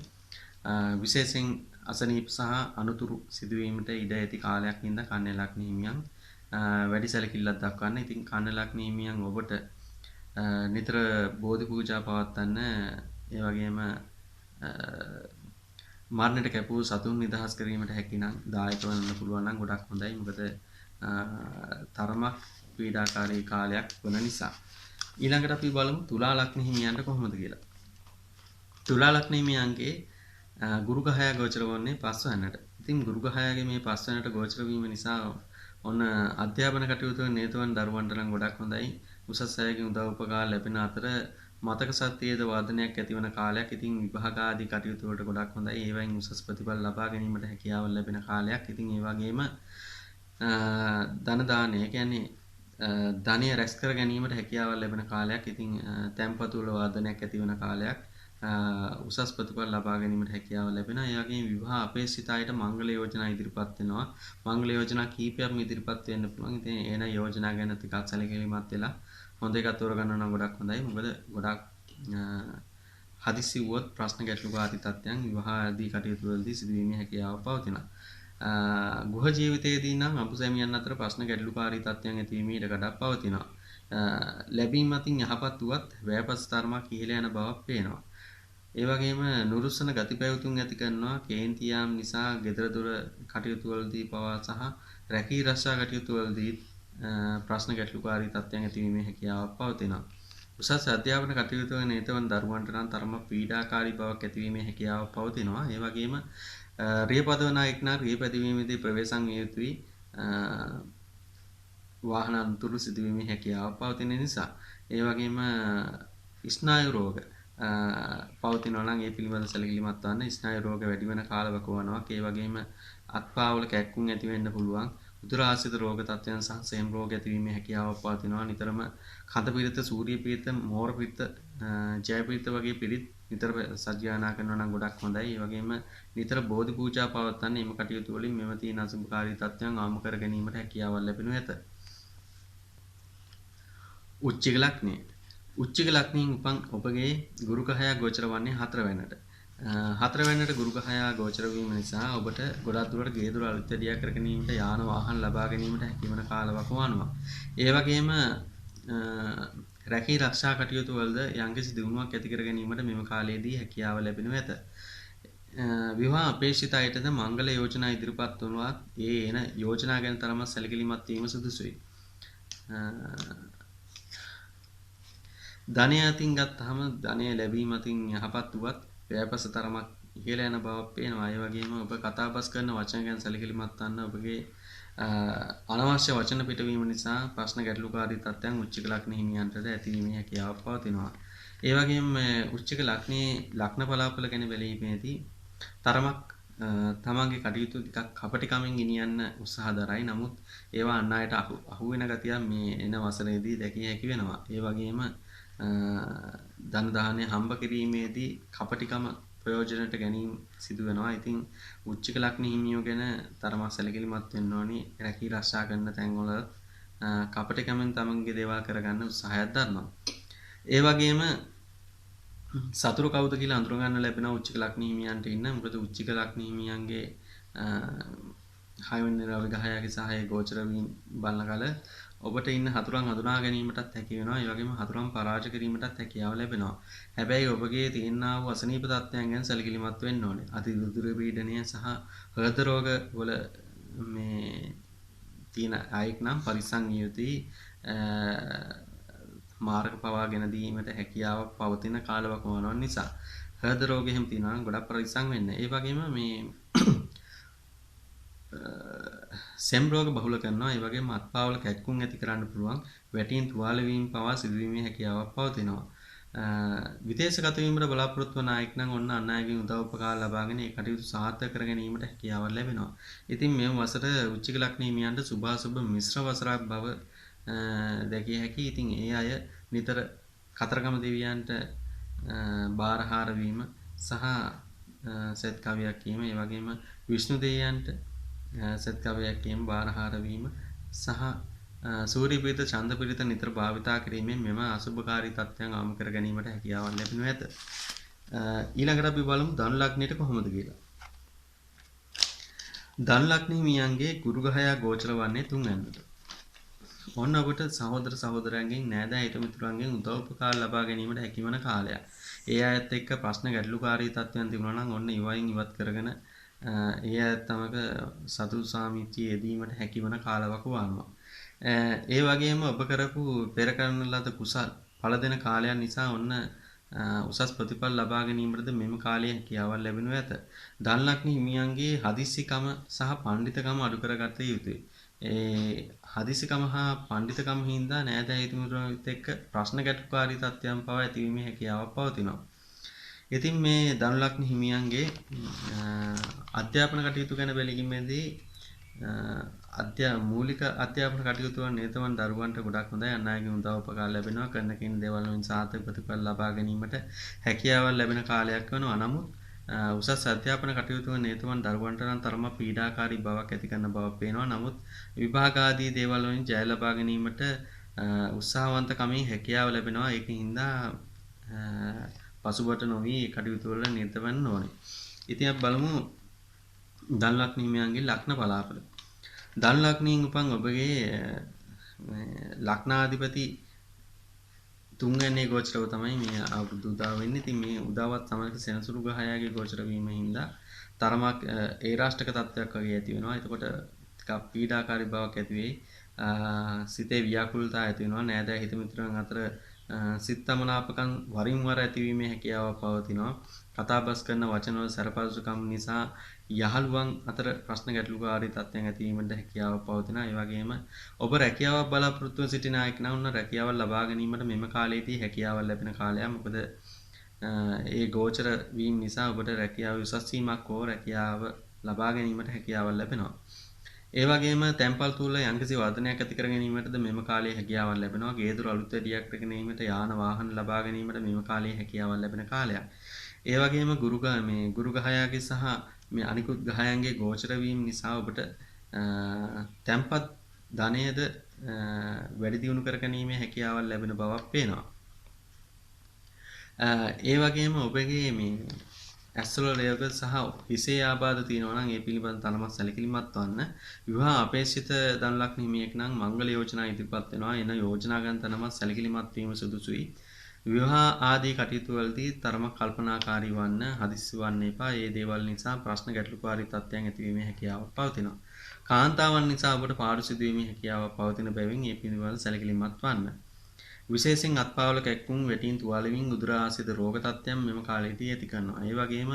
විශේෂයෙන් අසනීප සහ අනුතුරු සිදුවීමට ඉඩ ඇති කාලයක් හින්දා කන්නේ ලක්ෂණ හිමියන් වැඩි සැලකිල්ලක් දක්වන්න. ඉතින් කන්නේ ලක්ෂණ හිමියන් ඔබට නිතර බෝධි පූජා පවත්වන්න. ඒ වගේම මරණයට කැපූ සතුන් නිදහස් කිරීමට හැකි නම් දායක වෙන්න පුළුවන් නම් ගොඩක් හොඳයි. මොකද තරමක් පීඩාකාරී කාලයක් වන නිසා. ඊළඟට අපි බලමු තුලා ලග්න හිමියන්ට කොහොමද කියලා. තුලා ලග්නෙමියන්ගේ ගුරු ගහය ගෝචර වන්නේ පස්වැන්නට. ඉතින් ගුරු ගහයාගේ මේ පස්වැන්නට ගෝචර වීම නිසා ඔන්න අධ්‍යාපන කටයුතු නේතුවන් දරුවන්ට නම් ගොඩක් හොඳයි. උසස් අයගේ උදව් උපකාර ලැබෙන අතර මතක ශක්තියේද වර්ධනයක් ඇතිවන කාලයක්. ඉතින් විභාග ආදී කටයුතු වලට ගොඩක් හොඳයි. ඒවයින් උසස් ප්‍රතිඵල ලබා ගැනීමට හැකියාව ලැබෙන කාලයක්. ඉතින් ඒ වගේම ධන දානය කියන්නේ ධනය රැස් කර ගැනීමට හැකියාව ලැබෙන කාලයක්. ඉතින් තැන්පතු වල වර්ධනයක් ඇති වෙන කාලයක්. උසස් ප්‍රතිඵල ලබා ගැනීමට හැකියාව ලැබෙනවා. ඒ වගේම විවාහ අපේක්ෂිත අයට මංගල යෝජනා ඉදිරිපත් වෙනවා. මංගල යෝජනා කීපයක්ම ඉදිරිපත් වෙන්න පුළුවන්. ඉතින් එන යෝජනා ගැන ටිකක් සැලකිලිමත් වෙලා හොඳ එකක් තෝරගන්න නම් ගොඩක් හොඳයි. මොකද ගොඩක් හදිසි වුවොත් ප්‍රශ්න ගැටලුකාරී තත්ත්වයන් විවාහ ආදී කටයුතු වලදී සිදුවීමේ හැකියාව පවතිනවා. ගෘහ ජීවිතයේදී නම් අපුසැමියන් අතර ප්‍රශ්න ගැටලුකාරී තත්ත්වයන් ඇතිවීමේ ඉඩ කඩක් පවතිනවා. ලැබීම අතින් යහපත් වුවත් වැයපත් තරමක් ඉහළ යන බවක් පේනවා. ඒ වගේම නුරුස්සන ගති පැවතුම් ඇති කරනවා. කේන්ති යාම් නිසා gedara dora කටයුතු වලදී පවා සහ රැකී රක්ෂා කටයුතු වලදී ප්‍රශ්න ගැටලුකාරී තත්ත්වයන් ඇතිවීමේ හැකියාවක් පවතිනවා. උසස් අධ්‍යාපන කටයුතු වල නේතවන් දරුවන්ට නම් තරම පීඩාකාරී බවක් ඇතිවීමේ හැකියාවක් පවතිනවා. ඒ වගේම රියපදවන අයෙක් නම් රිය පැදවීමේදී ප්‍රවේශම් විය යුතුයි. වාහන අනතුරු සිදුවීමේ හැකියාවක් පවතින නිසා. ඒ වගේම ස්නායු රෝග පවතිනවා නම් ඒ පිළිබඳ සැලකිලිමත් වන්න. ස්නායු රෝග වැඩි වෙන කාලවකවානුවක්. ඒ වගේම අත්පාවල කැක්කුම් ඇති වෙන්න පුළුවන්. උදරාශිත රෝග තත්ත්වයන් සහ සේම් රෝග ඇතිවීමේ හැකියාවක් පවතිනවා. නිතරම කඳ පිරිත, සූර්ය පිරිත, මෝර පිරිත, ජය පිරිත වගේ පිරිත් නිතර සජ්ජායනා කරනවා නම් ගොඩක් හොඳයි. ඒ වගේම නිතර බෝධි පූජා පවත්වන්න එම කටයුතු වලින් මෙම තියෙන අසුභකාරී තත්ත්වයන් අවම කර ගැනීමට හැකියාවක් ලැබෙනු ඇත. උච්චික ලග්නය. උච්චික ලග්නයෙන් උපන් ඔබගේ ගුරු ග්‍රහයා ගෝචර වන්නේ 4 වෙනිට. 4 වෙනිට ගුරු ග්‍රහයා ගෝචර වීම නිසා ඔබට ගොඩක් දුරට ගේ දුර අලුත් වැඩියා කර ගැනීමට යාන වාහන ලබා ගැනීමට හැකිවන කාලවකවානුවක්. ඒ වගේම රැකී රක්ෂා කටයුතු වලද යම්කිසි දියුණුවක් ඇති කර ගැනීමට මෙම කාලයේදී හැකියාව ලැබෙනු ඇත. විවාහ අපේක්ෂිත අයටද මංගල යෝජනා ඉදිරිපත් වුණාත් ඒ එන යෝජනා ගැන තරම සැලකිලිමත් වීම සුදුසුයි. ධනය අතින් ගත්තාම ධනය ලැබීම අතින් යහපත් වුවත් ව්‍යාපස තරමක් ඉහළ යන බවක් පේනවා. ඒ වගේම ඔබ කතාබස් කරන වචන ගැන සැලකිලිමත් වන්න. ඔබගේ අනවශ්‍ය වචන පිටවීම නිසා ප්‍රශ්න ගැටලුකාරී තත්ත්වයන් උච්චික ලග්න හිමියන්ට ඇතිවීමේ හැකියාවක් පවතිනවා. ඒ වගේම උච්චික ලග්නයේ ලග්න බලාපොළ ගැන බැලීමේදී තරමක් තමන්ගේ කටයුතු ටිකක් කපටිකමින් ගෙනියන්න උත්සාහ දරයි. නමුත් ඒවා අන් අයට අහු වෙන ගතියක් මේ එන වසරේදී දැකිය හැකි වෙනවා. ඒ වගේම ධන දාහනය හම්බ කිරීමේදී කපටිකම ප්‍රයෝජනට ගැනීම සිදු වෙනවා. ඉතින් උච්චික ලග්න හිමියෝ ගැන තරමක් සැලකිලිමත් වෙන්න ඕනි. රැකී රක්ෂා කරන තැන්වල කපටිකමෙන් තමන්ගේ දේවල් කරගන්න උත්සාහයක් දරනවා. ඒ වගේම සතුරු කවුද කියලා අඳුර ගන්න ලැබෙන උච්චික ලග්න හිමියන්ට ඉන්න. මොකද උච්චික ලග්න හිමියන්ගේ 6 වෙනි රවි ගහයාගේ සහාය ගෝචර වීම බලන කල ඔබට ඉන්න හතුරන් හඳුනා ගැනීමටත් හැකි වෙනවා. ඒ වගේම හතුරන් පරාජය කිරීමටත් හැකියාව ලැබෙනවා. හැබැයි ඔබගේ තියෙනා වූ අසනීප තත්ත්වයන් ගැන සැලකිලිමත් වෙන්න ඕනේ. අති රුධිර පීඩනය සහ හෘද රෝග වල මේ තියෙන අයෙක් නම් පරිස්සම් විය යුතුයි. මාර්ග පවාගෙන දීමට හැකියාවක් පවතින කාලවකවානුවන් නිසා හෘද රෝග එහෙම තියෙනවා නම් ගොඩක් පරිස්සම් වෙන්න. ඒ වගේම මේ සෙම් රෝග බහුල කරනවා. ඒ වගේම අත්පාවල කැක්කුම් ඇති කරන්න පුළුවන්. වැටීම් තුවාල වීම පවා සිදුවීමේ හැකියාවක් පවතිනවා. විදේශගත වීමට බලාපොරොත්තු වන අයෙක් නම් ඔන්න අන් අයගෙන් උදව් උපකාර ලබාගෙන ඒ කටයුතු සාර්ථක කර ගැනීමට හැකියාවක් ලැබෙනවා. ඉතින් මේ වසර උච්චික ලග්න හිමියන්ට සුභාසුභ මිශ්‍ර වසරක් බව දැකිය හැකි. ඉතින් ඒ අය නිතර කතරගම දෙවියන්ට බාරහාර වීම සහ සෙත් කවියක් කීම, ඒ වගේම විෂ්ණු දෙවියන්ට සෙත් කවියක් කීම බාරහාර වීම සහ සූර්ය පිරිත, චන්ද්‍ර පිරිත නිතර භාවිතා කිරීමෙන් මෙම අසුභකාරී තත්ත්වයන් අවම කර ගැනීමට හැකියාවක් ලැබෙනු ඇත. ඊළඟට අපි බලමු ධනු ලග්නයට කොහොමද කියලා. ධනු ලග්න හිමියන්ගේ ගුරු ග්‍රහයා ගෝචර වන්නේ 3 වෙනිට. ඔන්න ඔබට සහෝදර සහෝදරයන්ගෙන් නෑදෑ හිත මිතුරන්ගෙන් උදව් උපකාර ලබා ගැනීමට හැකිවන කාලයක්. ඒ අයත් එක්ක ප්‍රශ්න ගැටලුකාරී තත්ත්වයන් තිබුණා නම් ඔන්න ඉවයින් ඉවත් කරගෙන ඒ අයත් තමක සතු සාමිච්චිය යෙදීමට හැකිවන කාලවකවානුවක්. ඒ වගේම ඔබ කරපු පෙර කරන ලද කුසල් ඵල දෙන කාලයක් නිසා ඔන්න උසස් ප්‍රතිඵල ලබා ගැනීමටද මෙම කාලයේ හැකියාවල් ලැබෙනු ඇත. ධනලග්න හිමියන්ගේ හදිස්සිකම සහ පඬිතකම අඩු කරගත යුතුය. ඒ හදිසිකම හා පඬිතකම හින්දා නෑදෑ හිතමිතුරන්ත් එක්ක ප්‍රශ්න ගැටුම්කාරී තත්ත්වයන් පවා ඇතිවීමේ හැකියාවක් පවතිනවා. ඉතින් මේ ධනුලග්න හිමියන්ගේ අධ්‍යාපන කටයුතු ගැන බැලීමේදී මූලික අධ්‍යාපන කටයුතු වල නිරතවන් දරුවන්ට ගොඩක් හොඳයි. අන් අයගෙන් උදව් උපකාර ලැබෙනවා. කරන කින් දේවල් වලින් සාර්ථක ප්‍රතිඵල ලබා ගැනීමට හැකියාවක් ලැබෙන කාලයක් වෙනවා. නමුත් උසස් අධ්‍යාපන කටයුතු වල නිරතවන් දරුවන්ට නම් තරම පීඩාකාරී බවක් ඇති කරන බවක් පේනවා. නමුත් විභාග ආදී දේවල් වලින් ජය ලබා ගැනීමට උත්සාහවන්තකමේ හැකියාව ලැබෙනවා. ඒකින්ද පසුබට නොවි කටයුතු වල නිරත වෙන්න ඕනේ. ඉතින් අපි බලමු ධනලග්න හිමියන්ගේ ලග්න බලාපොරොත්තු. ධනලග්නයෙන් උපන් ඔබගේ ලග්නාධිපති තුන්වැන්නේ ගෝචරව තමයි මේ අවුරුදු උදා වෙන්නේ. ඉතින් මේ උදාවත් සමග සෙනසුරු ග්‍රහයාගේ ගෝචර වීම හින්දා තරමක් ඒ රාෂ්ටක තත්ත්වයක් වගේ ඇති වෙනවා. එතකොට ටිකක් පීඩාකාරී බවක් ඇති වෙයි. සිතේ ව්‍යාකූලතාවය ඇති වෙනවා. නෑදෑ හිත මිතුරන් අතර සිත්තමනාපකම් වරින් වර ඇතිවීමේ හැකියාවක් පවතිනවා. කතාබස් කරන වචනවල සරපසුකම් නිසා යහළුවන් අතර ප්‍රශ්න ගැටලුකාරී තත්ත්වයන් ඇතිවීමට හැකියාවක් පවතිනවා. ඒ වගේම ඔබ රැකියාවක් බලාපොරොත්තු සිටින අයෙක් නම් උන්න රැකියාව ලබා ගැනීමට මෙම කාලයේදී හැකියාවක් ලැබෙන කාලයක්. මොකද ඒ ගෝචර වීම නිසා ඔබට රැකියාව උසස් වීමක් හෝ රැකියාව ලබා ගැනීමට හැකියාවක් ලැබෙනවා. ඒ වගේම තැන්පල් තුල යම්කිසි වර්ධනයක් ඇති කර ගැනීමටද මෙම කාලයේ හැකියාවක් ලැබෙනවා. ගේදොර අලුත් වැඩියක් රැගෙනීමට යාන වාහන ලබා ගැනීමට මෙම කාලයේ හැකියාවක් ලැබෙන කාලයක්. ඒ වගේම ගුරු ග්‍රහයාගේ සහ මේ අනිකුත් ග්‍රහයන්ගේ ගෝචර වීම නිසා ඔබට තැන්පත් ධනයද වැඩි දියුණු කර ගැනීමේ හැකියාවක් ලැබෙන බවක් පේනවා. ඒ වගේම ඔබගේ මේ ඇස්වල රෝග සහ හිසේ ආබාධ තියෙනවා නම් ඒ පිළිබඳ තරමක් සැලකිලිමත් වන්න. විවාහ අපේක්ෂිත ධනලග්න හිමියෙක් නම් මංගල යෝජනා ඉදිරිපත් වෙනවා. එන යෝජනා ගන්න තරමක් සැලකිලිමත් වීම සුදුසුයි. විවාහ ආදී කටයුතු වලදී තරමක් කල්පනාකාරී වන්න, හදිස්සි වන්න එපා. මේ දේවල් නිසා ප්‍රශ්න ගැටලුකාරී තත්ත්වයන් ඇතිවීමේ හැකියාවක් පවතිනවා. කාන්තාවන් නිසා ඔබට පාඩු සිදුවීමේ හැකියාවක් පවතින බැවින් මේ පිළිබඳ සැලකිලිමත් වන්න. විශේෂයෙන් අත්පාවල කැක්කුම් වැටීම් තුවාලමින් උදර ආශ්‍රිත රෝග තත්ත්වයන් මෙම කාලයේදී ඇති කරනවා. ඒ වගේම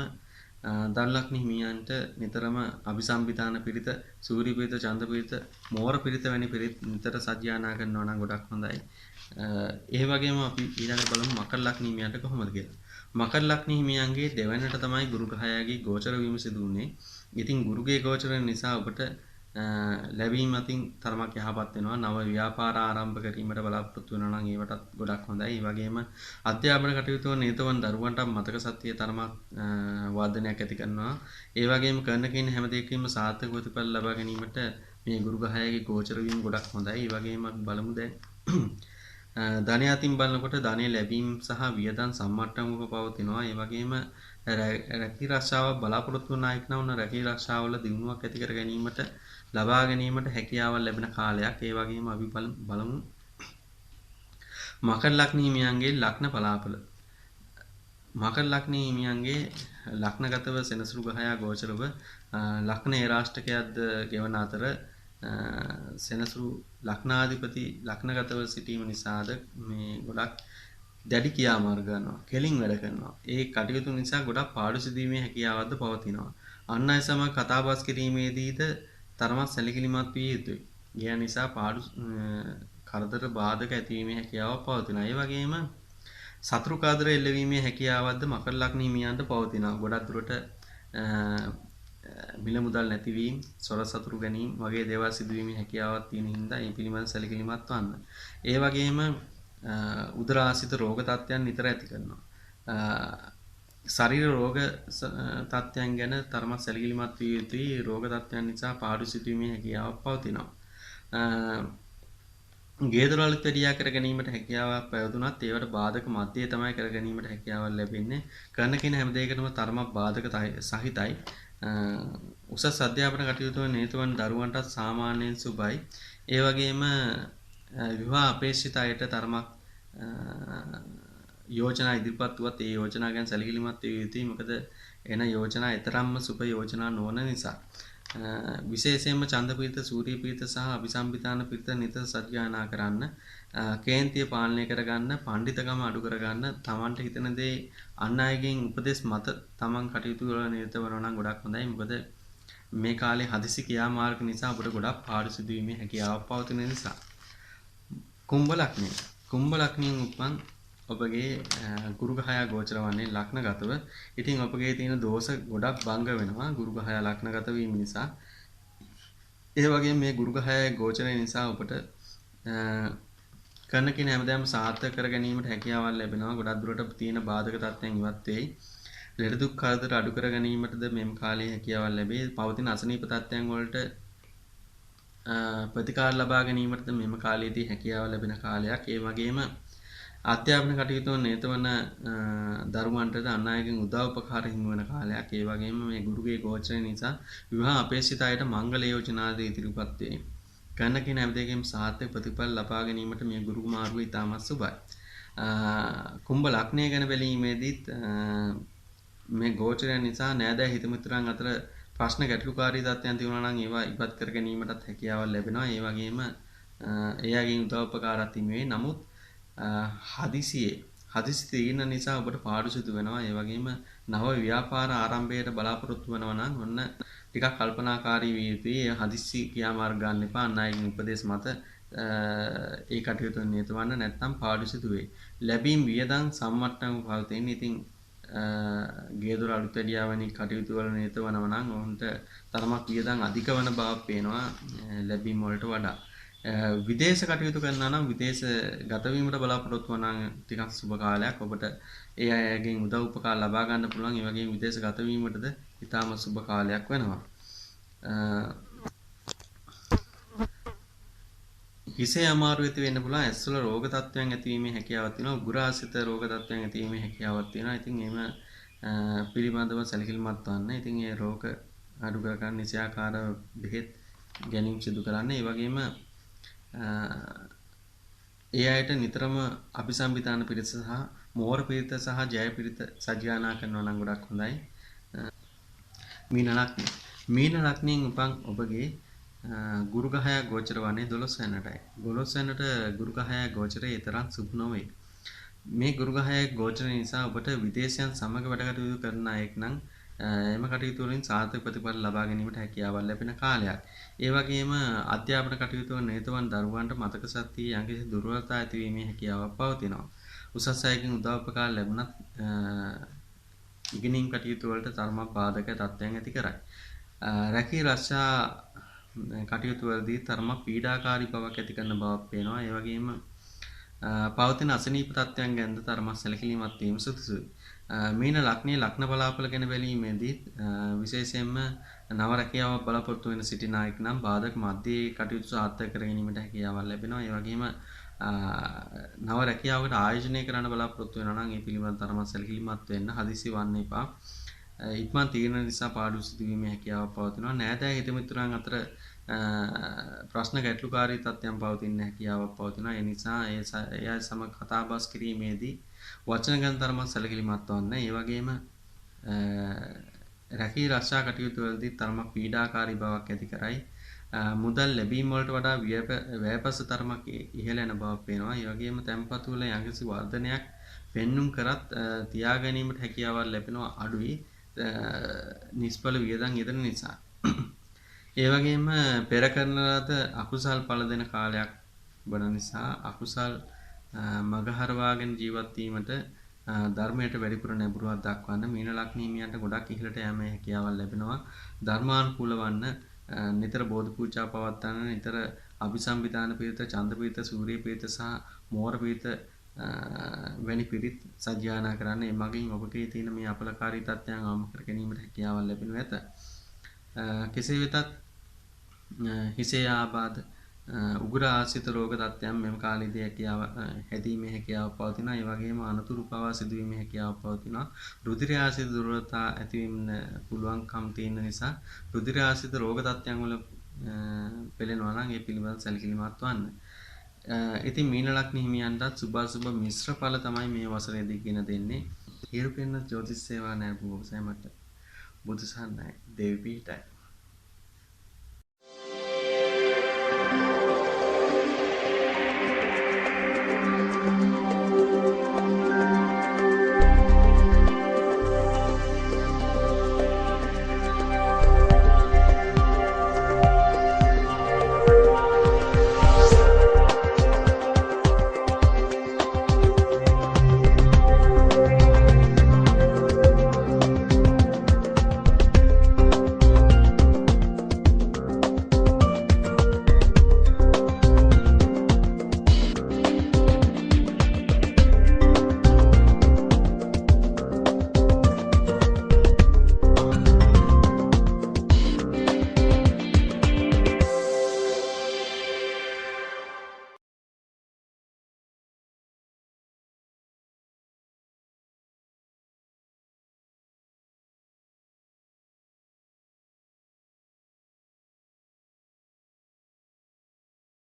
ධනලග්න හිමියන්ට නිතරම අபிසම්පිතාන පිරිත, සූර්ය පිරිත, චන්ද්‍ර පිරිත, මෝර පිරිත වැනි පිරිත් නිතර සජ්ජායනා කරනවා නම් ගොඩක් හොඳයි. ඒ වගේම අපි ඊළඟට බලමු මකර ලග්න හිමියන්ට කොහොමද කියලා. මකර ලග්න හිමියන්ගේ දෙවැන්නට තමයි ගුරු ග්‍රහයාගේ ගෝචර වීම සිදු වුනේ. ඉතින් ගුරුගේ ගෝචර නිසා ඔබට ලැබීම අතින් තරමක් යහපත් වෙනවා. නව ව්‍යාපාර ආරම්භ කිරීමට බලාපොරොත්තු වෙනවා නම් ඒවටත් ගොඩක් හොඳයි. ඒ වගේම අධ්‍යාපන කටයුතු වල නිරතවන් දරුවන්ට මතක ශක්තිය තරමක් වර්ධනයක් ඇති කරනවා. ඒ වගේම කරන කින් හැම දෙයකින්ම සාර්ථක ප්‍රතිඵල ලබා ගැනීමට මේ ගුරු ග්‍රහයාගේ ගෝචර වීම ගොඩක් හොඳයි. ඒ වගේම බලමු දැන් ධනය අතින් බලනකොට ධනය ලැබීම සහ වියදම් සම්මට්ටමක පවතිනවා. ඒ වගේම රැකී රක්ෂාව බලාපොරොත්තු වන අයෙක් නම් රැකී රක්ෂාවල දියුණුවක් ඇති කර ගැනීමට ලබා ගැනීමට හැකියාවක් ලැබෙන කාලයක්. ඒ වගේම අපි බලමු මකර ලග්න හිමියන්ගේ ලග්න බලාපොළ. මකර ලග්න හිමියන්ගේ ලග්නගතව සෙනසුරු ග්‍රහයා ගෝචරව ලග්න ඒ රාෂ්ටකයක්ද ගෙවන අතර සෙනසුරු ලග්නාධිපති ලග්නගතව සිටීම නිසාද මේ ගොඩක් දැඩි ක්‍රියාමාර්ග ගන්නවා. කෙලින් වැඩ කරනවා. ඒ කටයුතු නිසා ගොඩක් පාඩු සිදුවීමේ හැකියාවක්ද පවතිනවා. අන් අය සමග කතාබස් කිරීමේදීද තරමක් සැලකිලිමත් විය යුතුයි. ඒ නිසා පාඩු කරදර බාධක ඇතිවීමේ හැකියාවක් පවතිනවා. ඒ වගේම සතුරු කාදර එල්ලවීමේ හැකියාවක්ද මකර ලග්න හිමියන්ට පවතිනවා. ගොඩක් දුරට මිල මුදල් නැතිවීම, සොර සතුරු ගැනීම වගේ දේවල් සිදුවීමේ හැකියාවක් තියෙන හින්දා මේ පිළිබඳ සැලකිලිමත් වන්න. ඒ වගේම උදර ආශ්‍රිත රෝග තත්ත්වයන් නිතර ඇති කරනවා. ශරීර රෝග තත්ත්වයන් ගැන තරමක් සැලකිලිමත් විය යුතුයි. රෝග තත්ත්වයන් නිසා පාඩු සිදුවීමේ හැකියාවක් පවතිනවා. ගේදරවල වැඩියා කර ගැනීමට හැකියාවක් පැවතුනත් ඒවට බාධක මැදේ තමයි කර ගැනීමට හැකියාවක් ලැබෙන්නේ. කරන කෙන හැම දෙයකටම තරමක් බාධක සහිතයි. උසස් අධ්‍යාපන කටයුතු වල නිරතවන දරුවන්ට සාමාන්‍යයෙන් සුබයි. ඒ වගේම විවාහ අපේක්ෂිත අයට තරමක් යෝජනා ඉදිරිපත් වුවත් ඒ යෝජනා ගැන සැලකිලිමත් විය යුතුයි. මොකද එන යෝජනා ඊතරම්ම සුබ යෝජනා නොවන නිසා. විශේෂයෙන්ම ඡන්ද පීඩිත සූර්ය පීඩිත සහ අபிසම්පිතාන පීඩිත නිතර සත්‍යයනා කරන්න කේන්තිය පාලනය කරගන්න පඬිතකම අඩු කරගන්න තමන්ට හිතන දේ අන් අයගෙන් උපදෙස් මත තමන් කටයුතු වල නිරත වෙනවා නම් ගොඩක් හොඳයි මොකද මේ කාලේ හදිසි ක්‍රියාමාර්ග නිසා අපිට ගොඩක් පාඩු සිදු වීමේ හැකියාවක් පවතින නිසා කුම්භ ලග්නය කුම්භ ලග්නයෙන් උපන් ඔබගේ ගුරු ග්‍රහය ගෝචර වන්නේ ලග්නගතව. ඉතින් ඔබගේ තියෙන දෝෂ ගොඩක් භංග වෙනවා ගුරු ග්‍රහය ලග්නගත වීම නිසා. ඒ වගේම මේ ගුරු ග්‍රහය ගෝචරය නිසා ඔබට කරන කින හැමදාම සාර්ථක කර ගැනීමට හැකියාවක් ලැබෙනවා. ගොඩක් දුරට තියෙන බාධක තත්ත්වයන් ඉවත් වෙයි. ලෙඩ දුක් කරදර අඩු කර ගැනීමටද මෙම කාලයේ හැකියාවක් ලැබේ. පවතින අසනීප තත්ත්වයන් වලට ප්‍රතිකාර ලබා ගැනීමටද මෙම කාලයේදී හැකියාව ලැබෙන කාලයක්. ඒ වගේම අධ්‍යාපන කටයුතු නිරත වන දරුවන්ටද අන් අයගෙන් උදව් උපකාර හිමි වන කාලයක්. ඒ වගේම මේ ගුරුගේ ගෝචරය නිසා විවාහ අපේක්ෂිත අයට මංගල යෝජනාද ඉදිරිපත් වේ. කරන කින හැමදේකම සාර්ථක ප්‍රතිඵල ලබා ගැනීමට මේ ගුරු මාර්ගය ඉතාමත් සුබයි. කුම්භ ලග්නය ගැන බැලීමේදීත් මේ ගෝචරය නිසා නෑදෑ හිත මිතුරන් අතර ප්‍රශ්න ගැටලුකාරී තත්ත්වයන් තිබුණා නම් ඒවා ඉවත් කර ගැනීමටත් හැකියාවක් ලැබෙනවා. ඒ වගේම එයාගෙන් උදව් උපකාරات හිමි වෙයි. නමුත් හදිසි තීරණ නිසා ඔබට පාඩු සිදු වෙනවා. ඒ වගේම නව ව්‍යාපාර ආරම්භයට බලාපොරොත්තු වෙනවා නම් ඔන්න ටිකක් කල්පනාකාරී විය යුතුයි. ඒ හදිසි ක්‍රියාමාර්ග ගන්න එපා. අන් අයගෙන් උපදෙස් මත ඒ කටයුතු නිරත වෙන්න නැත්නම් පාඩු සිදු වෙයි. ලැබීම් වියදම් සම්මට්ටම පවතින. ඉතින් ගේදොර අලුත් වැඩියා වැනි කටයුතු වල නිරත වෙනවා නම් ඔවුන්ට තරමක් වියදම් අධික වෙන බවක් පේනවා ලැබීම් වලට වඩා. විදේශ කටයුතු කරනවා නම් විදේශ ගත වීමට බලාපොරොත්තු වන ටිකක් සුබ කාලයක්. ඔබට ඒ අයගෙන් උදව් උපකාර ලබා ගන්න පුළුවන්. ඒ වගේම විදේශ ගත වීමටද ඉතාම සුබ කාලයක් වෙනවා. හිසේ අමාරු ඇති වෙන්න පුළුවන්. ඇස්වල රෝග තත්ත්වයන් ඇතිවීමේ හැකියාවක් තියෙනවා. උගුරාසිත රෝග තත්ත්වයන් ඇතිවීමේ හැකියාවක් තියෙනවා. ඉතින් එහෙම පිළිබඳව සැලකිලිමත් වන්න. ඉතින් ඒ රෝග අඩු කර ගන්න නිසියාකාර බෙහෙත් ගැනීම සිදු කරන්න. ඒ වගේම ඒ අයට නිතරම අபிසම්පිතාන පිරිස සහ මෝර පිරිත සහ ජය පිරිත සජ්ජායනා කරනවා නම් ගොඩක් හොඳයි. මීන ලග්නයෙන් උපන් ඔබගේ ගුරු ග්‍රහය ගෝචර වන්නේ 12 වෙනිටයි. 12 වෙනිට ගුරු ග්‍රහය ගෝචරය තරම් සුබ නොවේ. මේ ගුරු ග්‍රහය ගෝචර නිසා ඔබට විදේශයන් සමග වැඩ කටයුතු කරන අයෙක් නම් එම කටයුතු වලින් සාර්ථක ප්‍රතිඵල ලබා ගැනීමට හැකියාවක් ලැබෙන කාලයක්. ඒ වගේම අධ්‍යාපන කටයුතු වල නිරත වන දරුවන්ට මතක ශක්තිය යම්කිසි දුර්වලතා ඇතිවීමේ හැකියාවක් පවතිනවා. උසස් අයගෙන් උදව් උපකාර ලැබුණත් ඉගෙනීම් කටයුතු වලට තරමක් බාධක තත්ත්වයන් ඇති කරයි. රැකී රක්ෂා කටයුතු වලදී තරමක් පීඩාකාරී බවක් ඇති කරන බවක් පේනවා. ඒ වගේම පවතින අසනීප තත්ත්වයන් ගැනද තරමක් සැලකිලිමත් වීම සුදුසුයි. මීන ලග්නයේ ලග්න බලාපොල ගැන බැලීමේදී විශේෂයෙන්ම නව රැකියාවක් බලාපොරොත්තු වෙන සිටින අයෙක් නම් බාධක මැද්දේ කටයුතු සාර්ථක කර ගැනීමට හැකියාවක් ලැබෙනවා. ඒ වගේම නව රැකියාවකට ආයෝජනය කරන්න බලාපොරොත්තු වෙනවා නම් ඒ පිළිබඳව තරමක් සැලකිලිමත් වෙන්න හදිසි වන්න එපා. ඉක්මන් තීරණ නිසා පාඩු සිදුවීමේ හැකියාවක් පවතිනවා. නෑදෑ හිත මිතුරන් අතර ප්‍රශ්න ගැටලුකාරී තත්ත්වයන් පවතින හැකියාවක් පවතිනවා. ඒ නිසා ඒ අය සමග කතා බස් කිරීමේදී වචන ගැන තරමක් සැලකිලිමත් වන්න. ඒ වගේම රැකී රක්ෂා කටයුතු වලදී තරමක් පීඩාකාරී බවක් ඇති කරයි. මුදල් ලැබීම වලට වඩා වැයපස තරමක් ඉහළ යන බවක් පේනවා. ඒ වගේම තැන්පතු වල යම්කිසි වර්ධනයක් පෙන්눔 කරත් තියා ගැනීමට හැකියාවක් ලැබෙනවා අඩුයි. නිෂ්ඵල වියදම් යෙදෙන නිසා. ඒ වගේම පෙර කරන ලද අකුසල් ඵල දෙන කාලයක් වන නිසා අකුසල් මගහරවාගෙන ජීවත් වීමට ධර්මයට වැඩිපුර නැඹුරුවක් දක්වන්න මීන ලග්නීමියන්ට ගොඩක් ඉහළට යෑමේ හැකියාවක් ලැබෙනවා. ධර්මානුකූල වන්න නිතර බෝධි පූජා පවත්වන්න, නිතර අபிසම්පිතාන පිරිත, චන්ද පිරිත, සූර්ය පිරිත සහ මෝර පිරිත වැනි පිරිත් සජ්ජායනා කරන්න. ඒ මගින් ඔබගේ තියෙන මේ අපලකාරී තත්ත්වයන් අවම කර ගැනීමට හැකියාවක් ලැබෙනු ඇත. කෙසේ වෙතත් හිසේ ආබාධ උග්‍ර ආශ්‍රිත රෝග තත්ත්වයන් මෙම කාලයේදී හැකියාව හැදීමේ හැකියාවක් පවතිනවා. ඒ වගේම අනතුරු පවා සිදුවීමේ හැකියාවක් පවතිනවා. රුධිර ආශ්‍රිත දුර්වලතා ඇතිවීම පුළුවන්කම් තියෙන නිසා රුධිර ආශ්‍රිත රෝග තත්ත්වයන් වල පෙළෙනවා නම් ඒ පිළිබඳව සැලකිලිමත් වන්න. ඉතින් මීන ලග්න හිමියන්ටත් සුභ මිශ්‍ර ඵල තමයි මේ වසරේදී ගෙන දෙන්නේ. හිරු පෙන්න ජ්‍යොතිෂ සේවා නැරඹු ඔබ සැමට බුදු සරණයි. දෙවි පීඨයි.